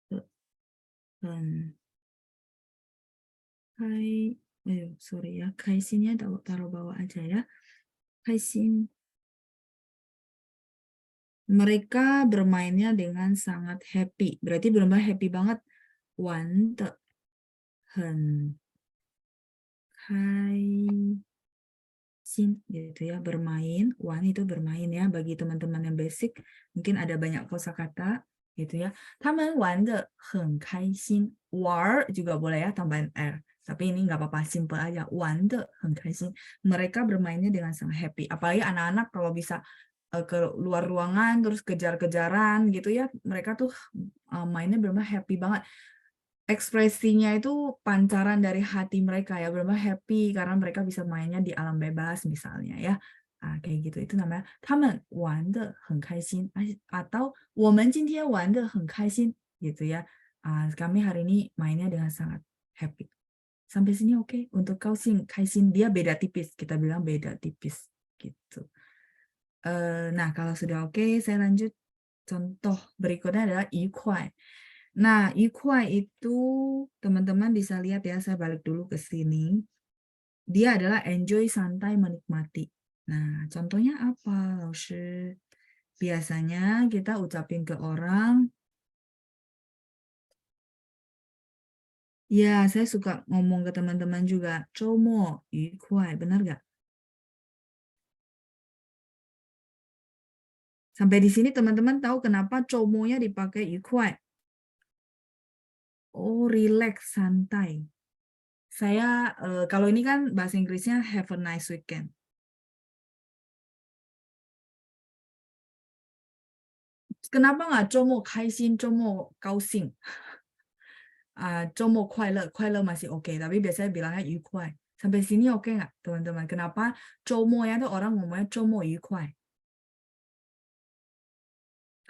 [SPEAKER 1] 得很sorry ya, kaisinnya taruh bawah aja ya. Kaisin. Mereka bermainnya dengan sangat happy. Berarti benar-benar happy banget. 玩得很开心gitu ya, bermain. Wan itu bermain ya, bagi teman-teman yang basic mungkin ada banyak kosakata gitu ya. 他们玩得很开心. War juga boleh ya tambahin r. Tapi ini nggak apa-apa, simple aja. 玩得很开心. Mereka bermainnya dengan sangat happy. Apalagi anak-anak kalau bisa ke luar ruangan terus kejar-kejaran gitu ya, mereka tuh mainnya benar-benar happy banget. Ekspresinya itu pancaran dari hati mereka ya, benar-benar happy karena mereka bisa mainnya di alam bebas misalnya ya. Kayak gitu, itu namanya 他们玩得很开心 atau 我们今天玩得很开心 gitu ya. Kami hari ini mainnya dengan sangat happy. Sampai sini oke. Untuk kaisin dia beda tipis, kita bilang beda tipis gitu. Nah, kalau sudah oke, saya lanjut. Contoh berikutnya adalah 愉快. Nah, 愉快 itu teman-teman bisa lihat ya, saya balik dulu ke sini. Dia adalah enjoy, santai, menikmati. Nah, contohnya apa, 老师? Biasanya kita ucapin ke orang, ya saya suka ngomong ke teman-teman juga, 周末愉快, benar nggak? Sampai di sini teman-teman tahu kenapa 周末nya dipakai 愉快? Oh, relax, santai. Saya kalau ini kan bahasa Inggrisnya have a nice weekend. Kenapa nggak 周末开心，周末高兴？周末快乐，快乐 masih oke, tapi biasanya bilangnya 愉快. Sampai sini oke nggak, teman-teman? Kenapa 周末 ya tuh orang ngomongnya 周末愉快?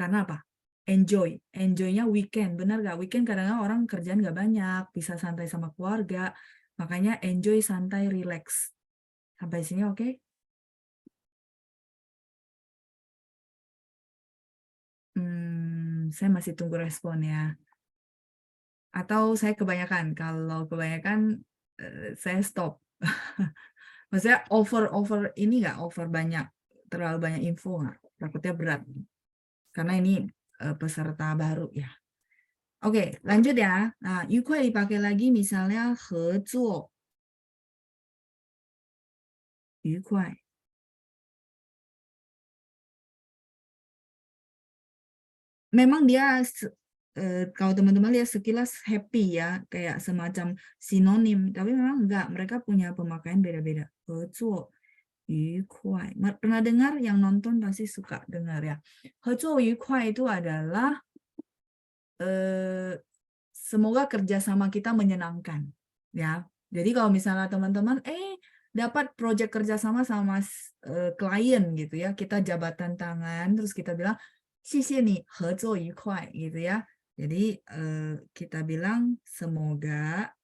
[SPEAKER 1] Karena apa? Enjoy. Enjoy-nya weekend. Benar nggak? Weekend kadang-kadang orang kerjaan nggak banyak, bisa santai sama keluarga. Makanya enjoy, santai, relax. Sampai sini oke? Saya masih tunggu respon ya. Atau saya kebanyakan. Kalau kebanyakan saya stop. Maksudnya over ini nggak, over banyak, terlalu banyak info nggak? Takutnya berat. Karena ini peserta baru ya. Oke, lanjut ya. Nah, 愉快 dipakai lagi misalnya 合作，愉快。Memang dia kalau teman-teman lihat sekilas happy ya, kayak semacam sinonim, tapi memang enggak, mereka punya pemakaian beda-beda. 合作愉快. Pernah dengar, yang nonton pasti suka dengar ya. 合作愉快 itu adalah semoga kerjasama kita menyenangkan ya. Jadi kalau misalnya teman-teman dapat proyek kerjasama sama klien gitu ya, kita jabatan tangan terus kita bilang 谢谢你合作愉快 gitu ya. Jadi kita bilang semoga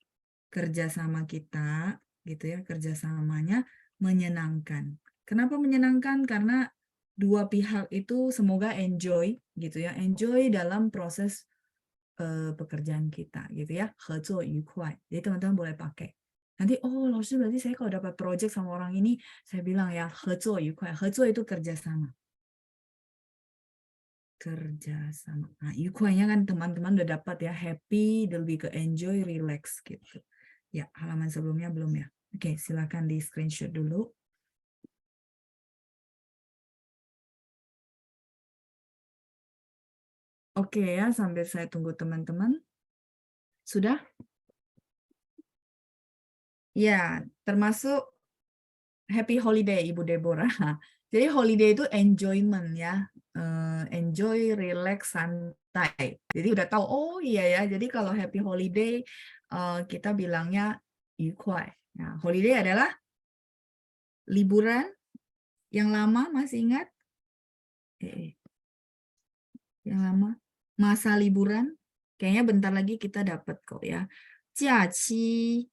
[SPEAKER 1] kerjasama kita gitu ya, kerjasamanya menyenangkan. Kenapa menyenangkan? Karena dua pihak itu semoga enjoy gitu ya, enjoy dalam proses pekerjaan kita gitu ya, 合作愉快. Jadi teman-teman boleh pakai. Nanti, oh, 老师 berarti saya kalau dapat project sama orang ini, saya bilang ya, 合作愉快. 合作 itu kerjasama. Kerjasama. Nah, 愉快-nya kan teman-teman udah dapat ya, happy, lebih ke enjoy, relax gitu. Ya, halaman sebelumnya belum ya. Oke, silakan di screenshot dulu. Oke ya, sambil saya tunggu teman-teman. Sudah? Ya, termasuk happy holiday, Ibu Deborah. Jadi holiday itu enjoyment ya. Enjoy, relax, santai. Jadi udah tahu, oh iya ya, jadi kalau happy holiday kita bilangnya 愉快. Nah, holiday adalah liburan yang lama, masih ingat? Yang lama. Masa liburan, kayaknya bentar lagi kita dapat kok ya. 假期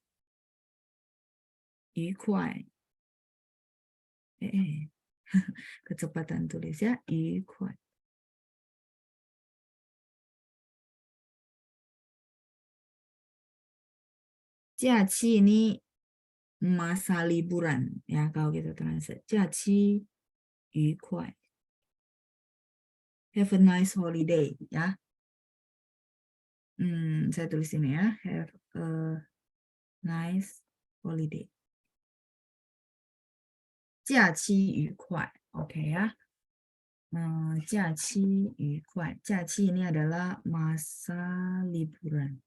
[SPEAKER 1] 愉快. Kecepatan tulis ya, 愉快. 假期 ini masa liburan ya, kalau kita translate. 假期愉快. Have a nice holiday ya. Saya tulis ini ya. Have a nice holiday. 假期愉快. Oke ya. 假期愉快. 假期 ini adalah masa liburan.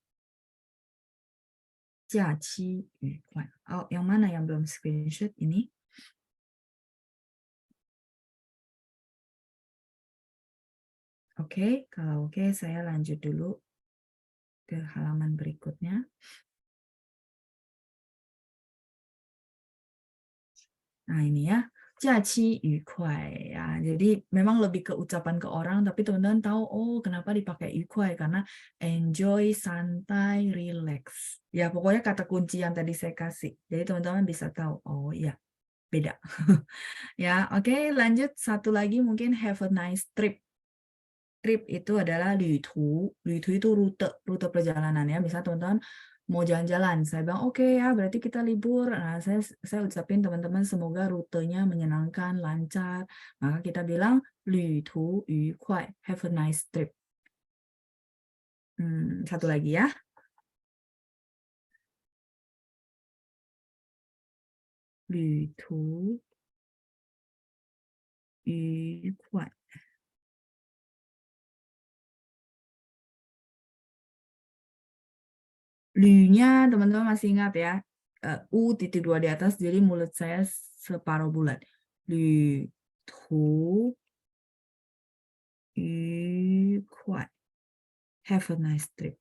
[SPEAKER 1] 假期愉快. Oh, yang mana yang belum screenshot ini? Oke, kalau oke saya lanjut dulu ke halaman berikutnya. Nah ini ya, 假期愉快 ya. Jadi memang lebih ke ucapan ke orang, tapi teman-teman tahu, oh kenapa dipakai 愉快, karena enjoy, santai, relax. Ya pokoknya kata kunci yang tadi saya kasih. Jadi teman-teman bisa tahu, oh iya beda. Ya oke, lanjut satu lagi mungkin have a nice trip. Trip itu adalah 旅途. 旅途 itu rute perjalanan ya. Misalnya teman-teman mau jalan-jalan, saya bilang oke ya, berarti kita libur. Nah, saya ucapin teman-teman semoga rutenya menyenangkan, lancar. Maka kita bilang 旅途愉快, have a nice trip. Satu lagi ya. 旅途愉快. Lu-nya teman-teman masih ingat ya. U titik dua di atas, jadi mulut saya separuh bulat. Lu tu yu kuai. Have a nice trip.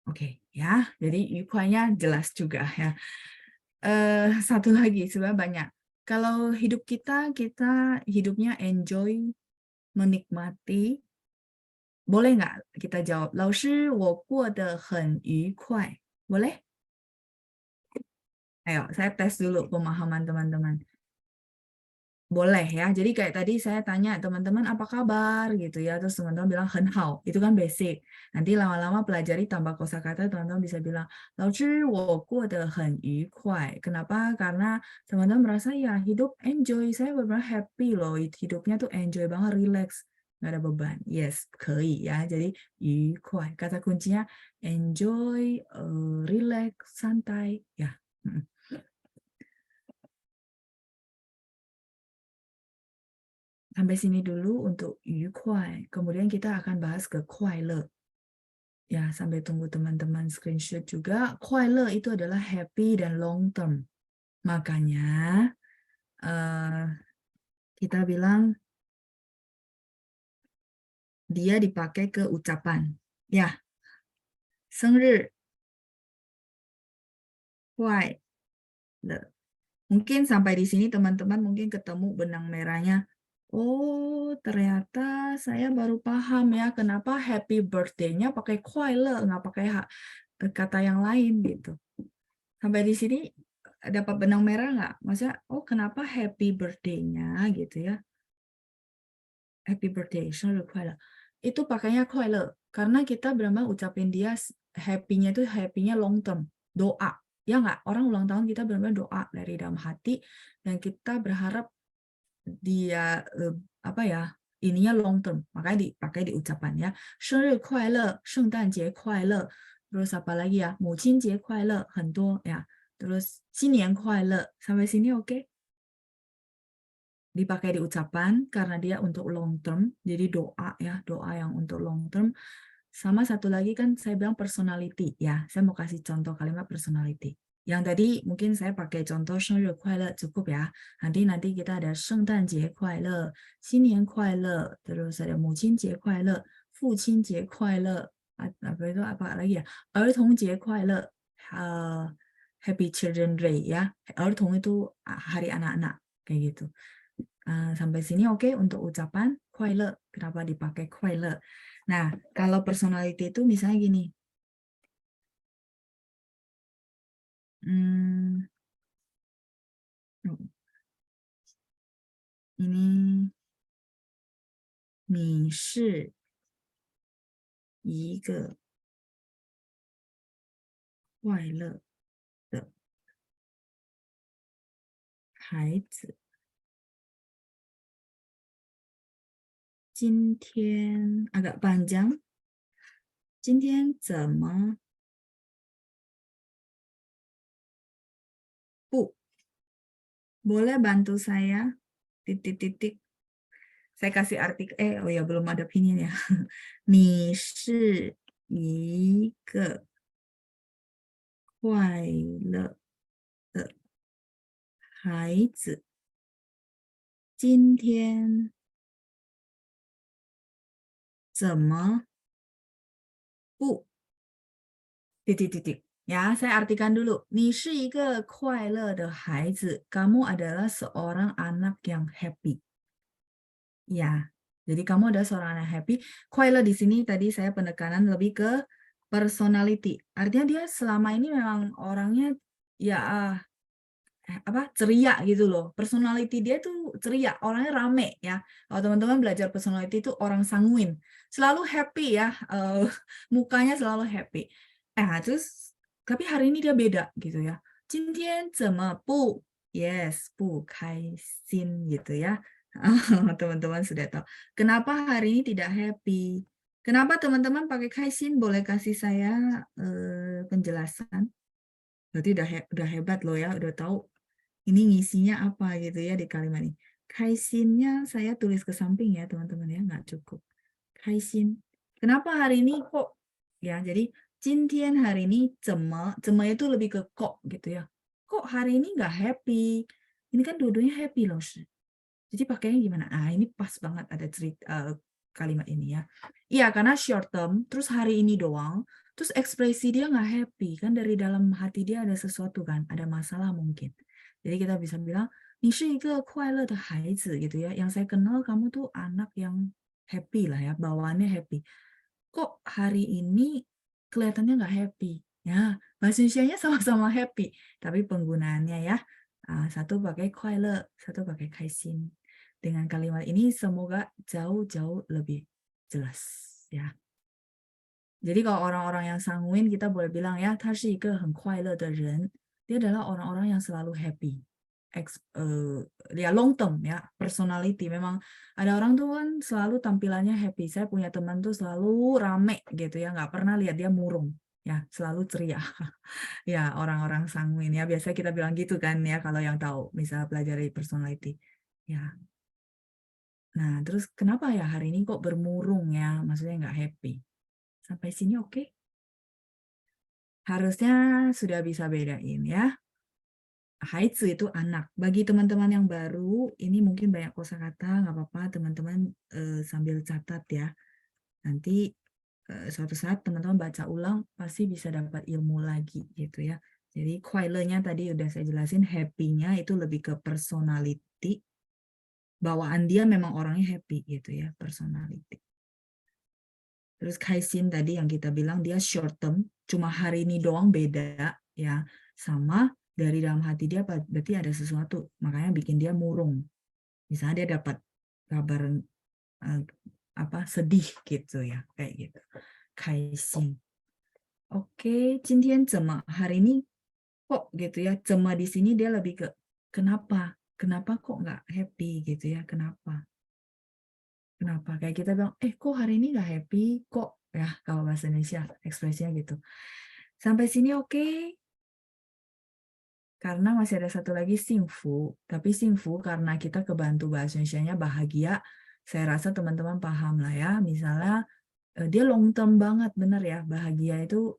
[SPEAKER 1] Oke, ya. Jadi yu kuai-nya jelas juga ya. Satu lagi, sebenarnya banyak. Kalau hidup kita hidupnya enjoy, menikmati. Boleh nggak kita jawab? 老师，我过得很愉快. Boleh? Ayo, saya tes dulu pemahaman teman-teman. Boleh ya. Jadi kayak tadi saya tanya teman-teman apa kabar gitu ya. Terus teman-teman bilang 很好. Itu kan basic. Nanti lama-lama pelajari tambah kosakata, teman-teman bisa bilang 老师我过得很愉快. Kenapa? Karena teman-teman merasa ya hidup enjoy. Saya benar-benar happy loh. Hidupnya tuh enjoy banget, relax. Nggak ada beban. Yes, 可以 ya. Jadi 愉快. Kata kuncinya enjoy, relax, santai. Ya. Sampai sini dulu untuk 愉快. Kemudian kita akan bahas ke 快乐. Ya, sampai tunggu teman-teman screenshot juga. 快乐itu adalah happy dan long term. Makanya kita bilang dia dipakai ke ucapan. Ya, 生日快乐. Mungkin sampai di sini teman-teman mungkin ketemu benang merahnya. Oh, ternyata saya baru paham ya kenapa happy birthday-nya pakai 快乐, nggak pakai kata yang lain gitu. Sampai di sini dapat benang merah nggak? Maksudnya, oh kenapa happy birthday-nya gitu ya? Happy birthday, 生日快乐. Itu pakainya 快乐. Karena kita benar-benar ucapin dia happy-nya itu happy-nya long term. Doa. Ya nggak? Orang ulang tahun kita benar-benar doa dari dalam hati. Dan kita berharap dia apa ya, ininya long term, makanya dipakai di ucapan ya. 生日快乐, 圣诞节快乐, terus apa lagi ya, 母亲节快乐, 很多ya. Terus 新年快乐, sampai sini oke? Dipakai di ucapan karena dia untuk long term, jadi doa ya, doa yang untuk long term. Sama satu lagi kan saya bilang personality ya, saya mau kasih contoh kalimat personality. Yang tadi mungkin saya pakai contoh 生日快乐 cukup ya. Nanti kita ada 圣诞节快乐, 新年快乐, terus ada 母亲节快乐, 父亲节快乐, apa lagi ya? 儿童节快乐, Happy Children Day ya. 儿童itu hari anak-anak kayak gitu. Sampai sini oke untuk ucapan 快乐. Kenapa dipakai 快乐? Nah, kalau personality itu misalnya gini. Ini 你是一个快乐的孩子. 今天 agak panjang. 今天怎么不 boleh bantu saya titik-titik. Saya kasih artikel oh ya belum ada pinyin ya. 你是一个快乐的孩子. 今天怎么不 titik-titik. Ya, saya artikan dulu. 你是一个快乐的孩子. Kamu adalah seorang anak yang happy. Ya, jadi kamu adalah seorang anak happy. 快乐 di sini tadi saya penekanan lebih ke personality. Artinya dia selama ini memang orangnya ya ceria gitu loh. Personality dia tuh ceria, orangnya rame ya. Kalau teman-teman belajar personality itu orang sanguin, selalu happy ya, mukanya selalu happy. Terus tapi hari ini dia beda gitu ya. 今天怎么不 yes 不开心 gitu ya. Teman-teman sudah tahu. Kenapa hari ini tidak happy? Kenapa teman-teman pakai 开心? Boleh kasih saya penjelasan? Berarti udah hebat loh ya, udah tahu ini ngisinya apa gitu ya di kalimat ini. 开心nya saya tulis ke samping ya teman-teman ya, nggak cukup. 开心. Kenapa hari ini kok ya, jadi 今天 hari ini 怎么 itu lebih ke kok gitu ya. Kok hari ini nggak happy? Ini kan dua-duanya happy loh. Jadi pakainya gimana? Ah, ini pas banget ada kalimat ini ya. Iya, karena short term, terus hari ini doang, terus ekspresi dia nggak happy, kan dari dalam hati dia ada sesuatu kan, ada masalah mungkin. Jadi kita bisa bilang, 你是一个快乐的孩子 gitu ya. Yang saya kenal kamu tuh anak yang happy lah ya, bawaannya happy. Kok hari ini kelihatannya nggak happy? Ya, bahasa Indonesia-nya sama-sama happy, tapi penggunaannya ya, satu pakai 快乐, satu pakai 开心. Dengan kalimat ini semoga jauh-jauh lebih jelas ya. Jadi kalau orang-orang yang sanguin kita boleh bilang ya, 他是一个很快乐的人. Dia adalah orang-orang yang selalu happy. Ya long term ya, personality. Memang ada orang tuh kan selalu tampilannya happy. Saya punya teman tuh selalu rame gitu ya, nggak pernah lihat dia murung. Ya, selalu ceria. Ya, orang-orang sanguin ya. Biasanya kita bilang gitu kan ya, kalau yang tahu, misalnya pelajari personality. Ya, nah, terus kenapa ya hari ini kok bermurung ya? Maksudnya nggak happy. Sampai sini oke? Harusnya sudah bisa bedain ya. Haizi itu anak. Bagi teman-teman yang baru, ini mungkin banyak kosakata, nggak apa-apa teman-teman sambil catat ya. Nanti suatu saat teman-teman baca ulang, pasti bisa dapat ilmu lagi gitu ya. Jadi kuailernya tadi udah saya jelasin, happy-nya itu lebih ke personality. Bawaan dia memang orangnya happy gitu ya, personality. Terus kaisin tadi yang kita bilang dia short term, cuma hari ini doang beda ya, sama dari dalam hati dia berarti ada sesuatu, makanya bikin dia murung. Misalnya dia dapat kabar sedih gitu ya, kayak gitu. Kaisin. Oke, 今天怎么 hari ini kok gitu ya, 怎么 di sini dia lebih ke kenapa? Kenapa kok nggak happy gitu ya? Kenapa? Kenapa? Kayak kita bilang, kok hari ini nggak happy? Kok? Ya, kalau bahasa Indonesia, ekspresinya gitu. Sampai sini oke? Karena masih ada satu lagi singfu. Tapi singfu karena kita kebantu bahasa Indonesia-nya bahagia, saya rasa teman-teman paham lah ya. Misalnya, dia long term banget, bener ya. Bahagia itu,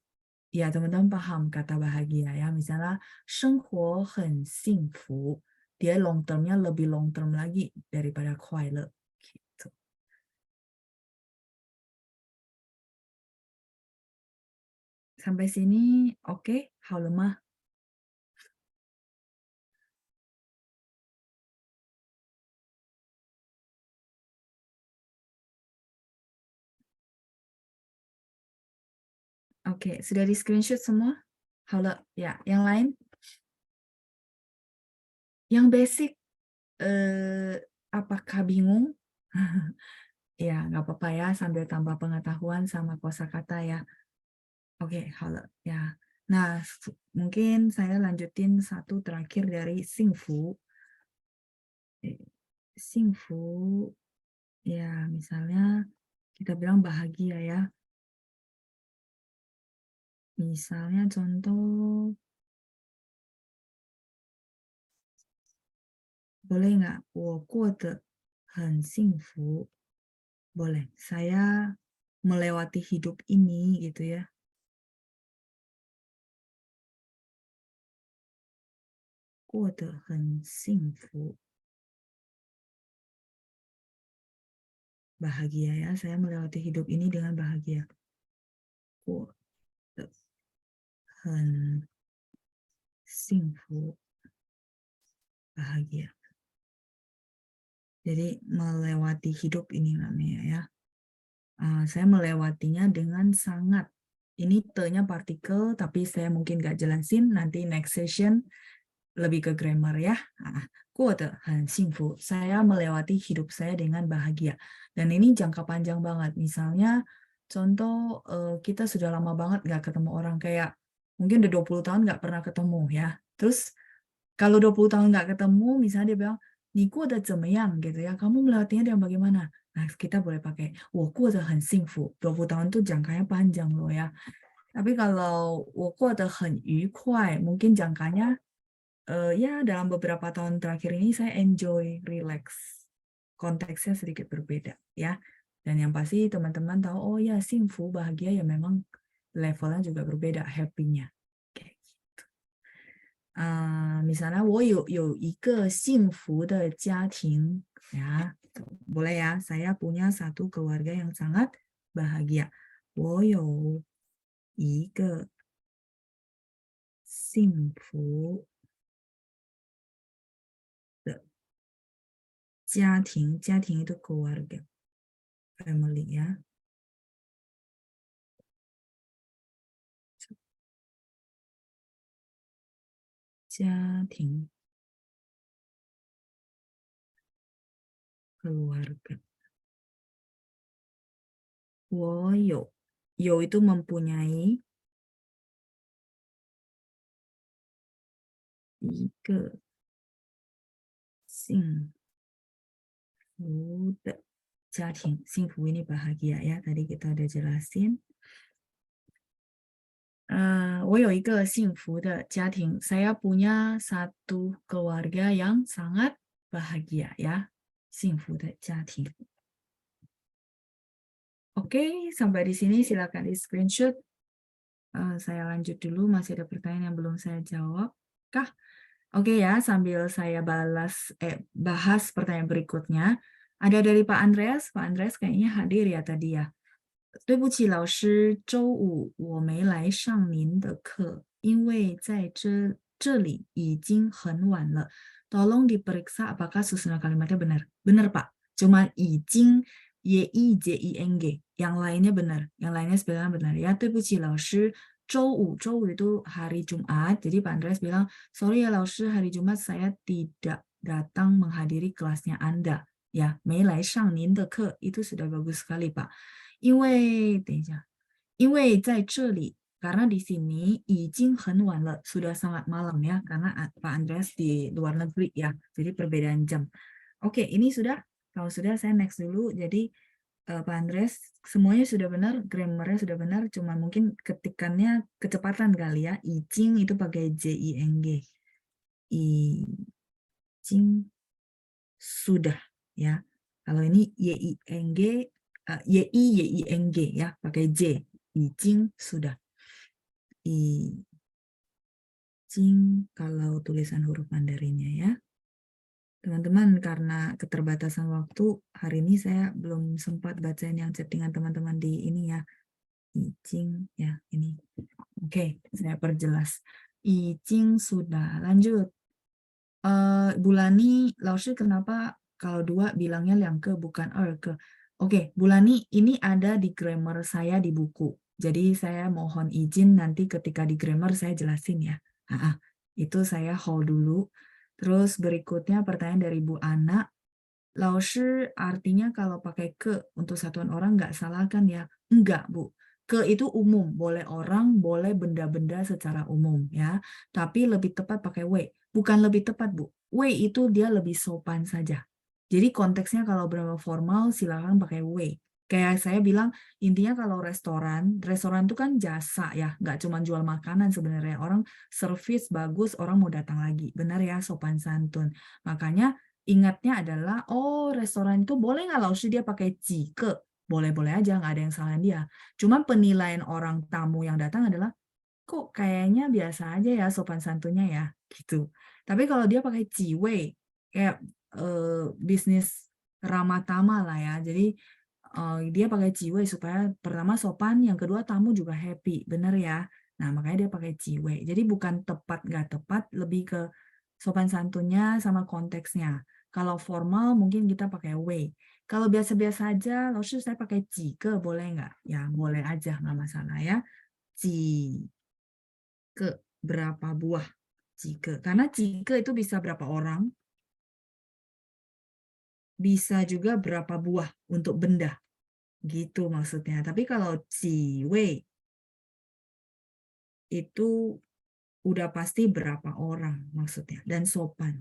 [SPEAKER 1] ya teman-teman paham kata bahagia ya. Misalnya, 生活很幸福. Dia long term-nya lebih long term lagi daripada 快乐. Gitu. Sampai sini oke, 好了吗? Oke, sudah di screenshot semua? 好了, ya. Yang lain? Yang basic, apakah bingung? Ya, nggak apa-apa ya, sambil tambah pengetahuan sama kosakata ya. Oke, 好了, ya. Nah, mungkin saya lanjutin satu terakhir dari Singfu. Singfu, ya misalnya kita bilang bahagia ya. Misalnya contoh, boleh nggak? 我过得很幸福. Boleh. Saya melewati hidup ini gitu ya. 过得很幸福. Bahagia ya. Saya melewati hidup ini dengan bahagia. 过得很幸福. Bahagia. Jadi melewati hidup ini namanya ya. Saya melewatinya dengan sangat. Ini te-nya partikel, tapi saya mungkin nggak jelasin. Nanti next session lebih ke grammar ya. 过得很幸福. Saya melewati hidup saya dengan bahagia. Dan ini jangka panjang banget. Misalnya, contoh kita sudah lama banget nggak ketemu orang. Kayak mungkin udah 20 tahun nggak pernah ketemu ya. Terus kalau 20 tahun nggak ketemu, misalnya dia bilang, 你过得怎么样 gitu ya. Kamu melewatinya dengan bagaimana? Nah, kita boleh pakai 我过得很幸福. 20 tahun itu jangkanya panjang loh ya. Tapi kalau 我过得很愉快, mungkin jangkanya ya dalam beberapa tahun terakhir ini saya enjoy, relax. Konteksnya sedikit berbeda ya. Dan yang pasti teman-teman tahu, oh ya, 幸福 bahagia ya memang levelnya juga berbeda, happy-nya. Kayak gitu. Misalnya, 我有一个幸福的家庭, ya, boleh ya, saya punya satu keluarga yang sangat bahagia. 我有一个幸福的家庭, 家庭 itu keluarga, family ya. Jia-ting, keluarga. 我有 itu mempunyai, 一个幸福的家庭. 幸福 ini bahagia ya, tadi kita udah jelasin. 我有一个幸福的家庭. Saya punya satu keluarga yang sangat bahagia ya. 幸福的家庭. Oke, sampai di sini silakan di screenshot. Saya lanjut dulu, masih ada pertanyaan yang belum saya jawab. Kah? Oke ya, sambil saya bahas pertanyaan berikutnya. Ada dari Pak Andreas. Pak Andreas kayaknya hadir ya tadi ya. 对不起，老师，周五我没来上您的课，因为在这里已经很晚了。Tolong diperiksa apakah susunan kalimatnya benar. Benar, Pak. Cuma 已经 YIJING. Yang lainnya benar. Yang lainnya sebenarnya benar ya. 对不起，老师，周五 itu hari Jumat. Jadi Pak Andreas bilang, sorry ya 老师, hari Jumat saya tidak datang menghadiri kelasnya Anda. Ya, 没来上您的课 itu sudah bagus sekali, Pak. 等一下，因为在这里 karena di sini 已经很晚了 sudah sangat malam ya, karena Pak Andreas di luar negeri ya, jadi perbedaan jam. Oke, ini sudah, kalau sudah saya next dulu. Jadi Pak Andreas semuanya sudah benar, grammarnya sudah benar, cuma mungkin ketikannya kecepatan kali ya. 已经 itu pakai JING, 已经 sudah ya. Kalau ini YING, YING ya, pakai J. 已经 sudah. 已经 kalau tulisan huruf Mandarinnya ya. Teman-teman, karena keterbatasan waktu, hari ini saya belum sempat bacain yang chattingan teman-teman di ini ya. 已经 ya, ini. Oke, saya perjelas. 已经 sudah. Lanjut. Bulani, Laoshi kenapa kalau 2 bilangnya 两个 bukan 二个? Oke, Bulani, ini ada di grammar saya di buku. Jadi saya mohon izin nanti ketika di grammar saya jelasin ya. Itu saya hold dulu. Terus berikutnya pertanyaan dari Bu Ana. Laoshi artinya kalau pakai ke untuk satuan orang nggak salah kan ya? Enggak, Bu. Ke itu umum, boleh orang, boleh benda-benda secara umum ya. Tapi lebih tepat pakai we. Bukan lebih tepat, Bu. We itu dia lebih sopan saja. Jadi konteksnya kalau berapa formal silakan pakai we. Kayak saya bilang, intinya kalau restoran itu kan jasa ya, nggak cuma jual makanan sebenarnya. Orang service bagus, orang mau datang lagi. Benar ya, sopan santun. Makanya ingatnya adalah, oh restoran itu boleh nggak Laoshi dia pakai jike? Boleh-boleh aja, nggak ada yang salahin dia. Cuman penilaian orang tamu yang datang adalah, kok kayaknya biasa aja ya sopan santunnya ya, gitu. Tapi kalau dia pakai jiwei, kayak bisnis ramah tamah lah ya, jadi dia pakai jiwei supaya pertama sopan, yang kedua tamu juga happy, bener ya. Nah makanya dia pakai jiwei. Jadi bukan tepat nggak tepat, lebih ke sopan santunnya sama konteksnya. Kalau formal mungkin kita pakai wei. Kalau biasa-biasa aja, lalu saya pakai jike, boleh nggak? Ya boleh aja, nggak masalah ya. Jike, berapa buah? Jike. Karena jike itu bisa berapa orang, bisa juga berapa buah untuk benda. Gitu maksudnya. Tapi kalau jiwei itu udah pasti berapa orang maksudnya. Dan sopan.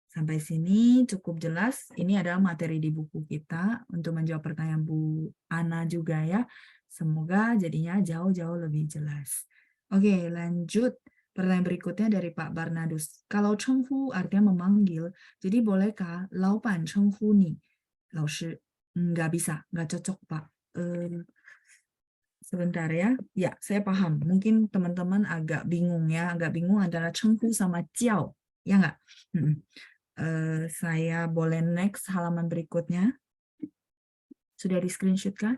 [SPEAKER 1] Sampai sini cukup jelas. Ini adalah materi di buku kita untuk menjawab pertanyaan Bu Ana juga ya. Semoga jadinya jauh-jauh lebih jelas. Oke, lanjut. Pertanyaan berikutnya dari Pak Barnadus. Kalau chenghu artinya memanggil, jadi bolehkah 老板称呼你 老师? Nggak bisa, nggak cocok, Pak. Sebentar ya. Ya, saya paham. Mungkin teman-teman agak bingung ya. Agak bingung antara chenghu sama jiao. Ya nggak? Mm-mm. Saya boleh next halaman berikutnya. Sudah di screenshot kan?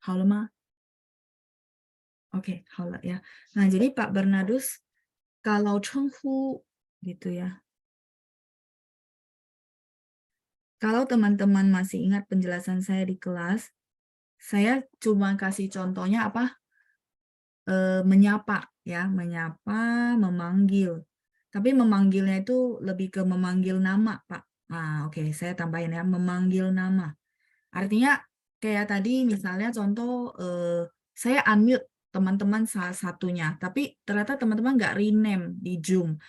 [SPEAKER 1] Halaman. Oke, halo ya. Nah, jadi Pak Bernardus, kalau chenghu gitu ya. Kalau teman-teman masih ingat penjelasan saya di kelas, saya cuma kasih contohnya apa? Menyapa ya, menyapa, memanggil. Tapi memanggilnya itu lebih ke memanggil nama, Pak. Nah, oke, saya tambahin ya, memanggil nama. Artinya kayak tadi misalnya contoh saya unmute teman-teman salah satunya, tapi ternyata teman-teman nggak rename di Zoom.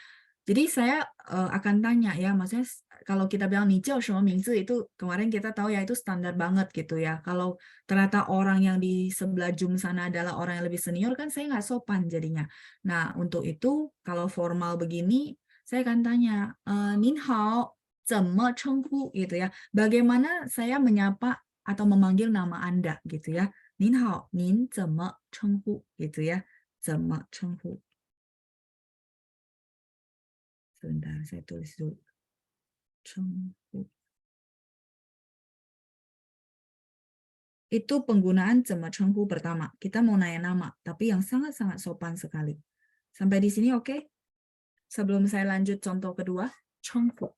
[SPEAKER 1] Jadi saya akan tanya ya, maksudnya kalau kita bilang nih Jiao Shou Mingzi itu kemarin kita tahu ya itu standar banget gitu ya. Kalau ternyata orang yang di sebelah Zoom sana adalah orang yang lebih senior kan saya nggak sopan jadinya. Nah untuk itu kalau formal begini saya akan tanya Nin hao, 怎么称呼 gitu ya. Bagaimana saya menyapa atau memanggil nama Anda gitu ya. Nin hao, nin 怎么称呼 gitu ya. 怎么称呼. Sebentar, saya tulis dulu. Chenghu. Itu penggunaan cema chenghu pertama. Kita mau nanya nama, tapi yang sangat-sangat sopan sekali. Sampai di sini oke? Sebelum saya lanjut contoh kedua, chenghu.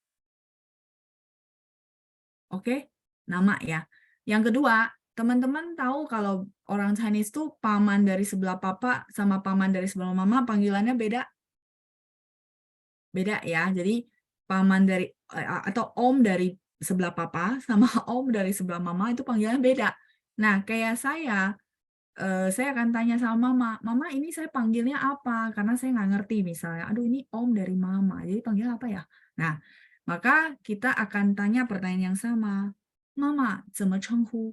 [SPEAKER 1] Oke? Nama ya. Yang kedua, teman-teman tahu kalau orang Chinese tuh paman dari sebelah papa sama paman dari sebelah mama panggilannya beda? Beda ya. Jadi paman dari atau om dari sebelah papa sama om dari sebelah mama itu panggilannya beda. Nah, kayak saya akan tanya sama mama, mama ini saya panggilnya apa? Karena saya nggak ngerti misalnya, aduh ini om dari mama, jadi panggil apa ya? Nah, maka kita akan tanya pertanyaan yang sama, mama, 怎么称呼?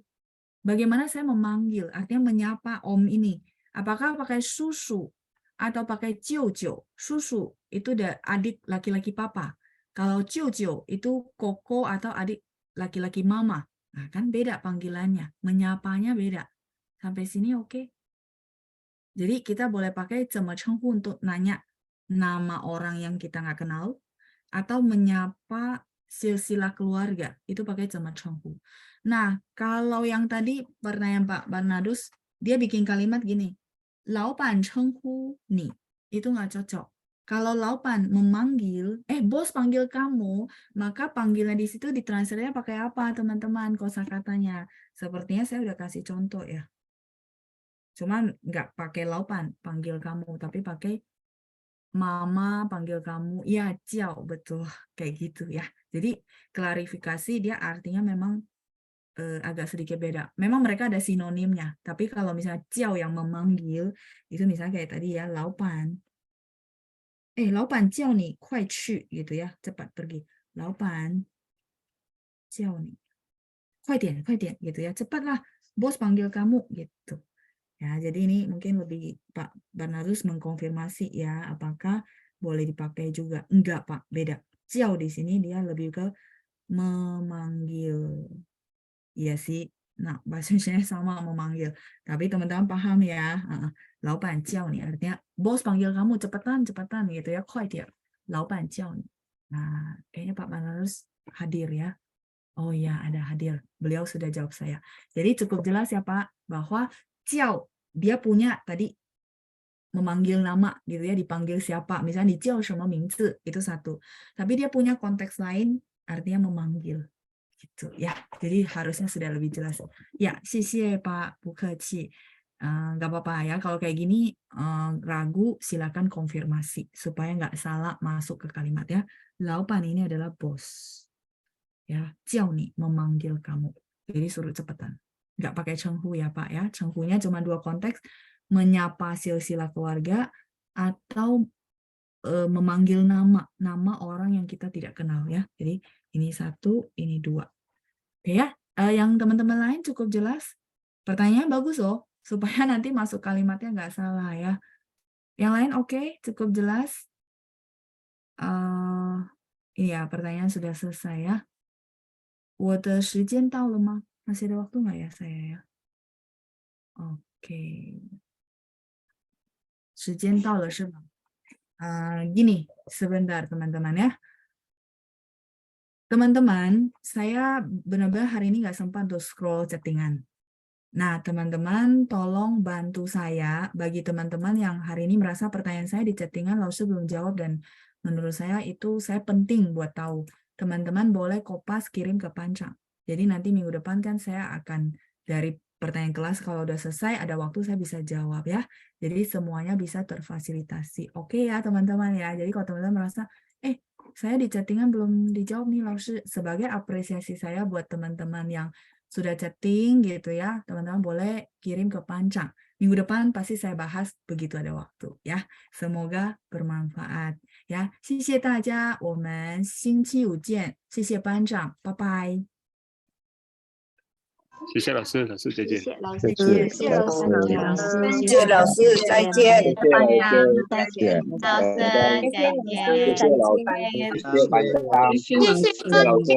[SPEAKER 1] Bagaimana saya memanggil, artinya menyapa om ini? Apakah pakai susu atau pakai cio-cio? Susu itu adik laki-laki papa. Kalau cio-cio itu koko atau adik laki-laki mama. Nah, kan beda panggilannya, menyapanya beda. Sampai sini oke? Jadi kita boleh pakai 怎么称呼 untuk nanya nama orang yang kita nggak kenal, atau menyapa silsilah keluarga, itu pakai 怎么称呼. Nah, kalau yang tadi pertanyaan Pak Barnadus, dia bikin kalimat gini, 老板称呼你, itu nggak cocok. Kalau laupan memanggil, bos panggil kamu, maka panggilan di situ ditranslate pakai apa teman-teman kosakatanya? Sepertinya saya udah kasih contoh ya. Cuman nggak pakai laupan panggil kamu, tapi pakai mama panggil kamu, ya ciao, betul kayak gitu ya. Jadi klarifikasi dia artinya memang agak sedikit beda. Memang mereka ada sinonimnya, tapi kalau misalnya ciao yang memanggil itu misalnya kayak tadi ya laupan. Laupan ciao nih, 快去 gitu ya, cepat pergi. Laupan ciao nih, 快点gitu ya, cepatlah bos panggil kamu gitu. Ya, jadi ini mungkin lebih Pak Barnarus mengkonfirmasi ya, apakah boleh dipakai juga. Enggak, Pak, beda. Ciao di sini dia lebih ke memanggil. Iya sih, nah bahasanya sama memanggil. Tapi teman-teman paham ya, Laupan ciao nih artinya bos panggil kamu cepetan, cepetan gitu ya, 快点. Laupan ciao nih. Nah, kayaknya Pak Barnarus hadir ya. Oh iya, ada hadir. Beliau sudah jawab saya. Jadi cukup jelas ya Pak, bahwa Ciao, dia punya tadi memanggil nama gitu ya, dipanggil siapa. Misalnya di Ciao sama Mingzi, itu satu. Tapi dia punya konteks lain, artinya memanggil. Gitu ya. Jadi harusnya sudah lebih jelas. Ya, xie Pak, Bukeci. Nggak apa-apa ya, kalau kayak gini ragu, silakan konfirmasi. Supaya nggak salah masuk ke kalimat ya. Laupan ini adalah bos. Ya, ciao nih memanggil kamu. Jadi suruh cepetan. Nggak pakai chenghu ya Pak ya. Chenghunya cuma dua konteks, menyapa silsilah keluarga atau memanggil nama orang yang kita tidak kenal ya. Jadi ini satu, ini dua. Oke ya, yang teman-teman lain cukup jelas. Pertanyaan bagus loh, supaya nanti masuk kalimatnya nggak salah ya. Yang lain oke, cukup jelas. Ini ya, pertanyaan sudah selesai ya. 我的时间到了吗? Masih ada waktu nggak ya saya ya? Oke. 时间到了是吧? Gini, sebentar teman-teman ya. Teman-teman, saya benar-benar hari ini nggak sempat untuk scroll chattingan. Nah, teman-teman tolong bantu saya bagi teman-teman yang hari ini merasa pertanyaan saya di chattingan lalu belum jawab dan menurut saya itu saya penting buat tahu. Teman-teman boleh kopas kirim ke Pancang. Jadi nanti minggu depan kan saya akan dari pertanyaan kelas kalau udah selesai ada waktu saya bisa jawab ya. Jadi semuanya bisa terfasilitasi. Oke ya teman-teman ya. Jadi kalau teman-teman merasa saya di chattingan belum dijawab nih lalu sebagai apresiasi saya buat teman-teman yang sudah chatting gitu ya, teman-teman boleh kirim ke Pancang. Minggu depan pasti saya bahas begitu ada waktu ya. Semoga bermanfaat ya. 谢谢大家，我们星期五见。谢谢班长，拜拜。
[SPEAKER 2] 谢谢老师，老师再见。
[SPEAKER 3] 谢谢老
[SPEAKER 4] 谢
[SPEAKER 3] 师，
[SPEAKER 4] 谢老师，
[SPEAKER 5] 谢谢老师，再见。
[SPEAKER 4] 谢谢老师，
[SPEAKER 3] 再见，
[SPEAKER 4] 老师
[SPEAKER 3] 再见，
[SPEAKER 4] 谢谢老师，谢谢班长，
[SPEAKER 5] 谢谢老师。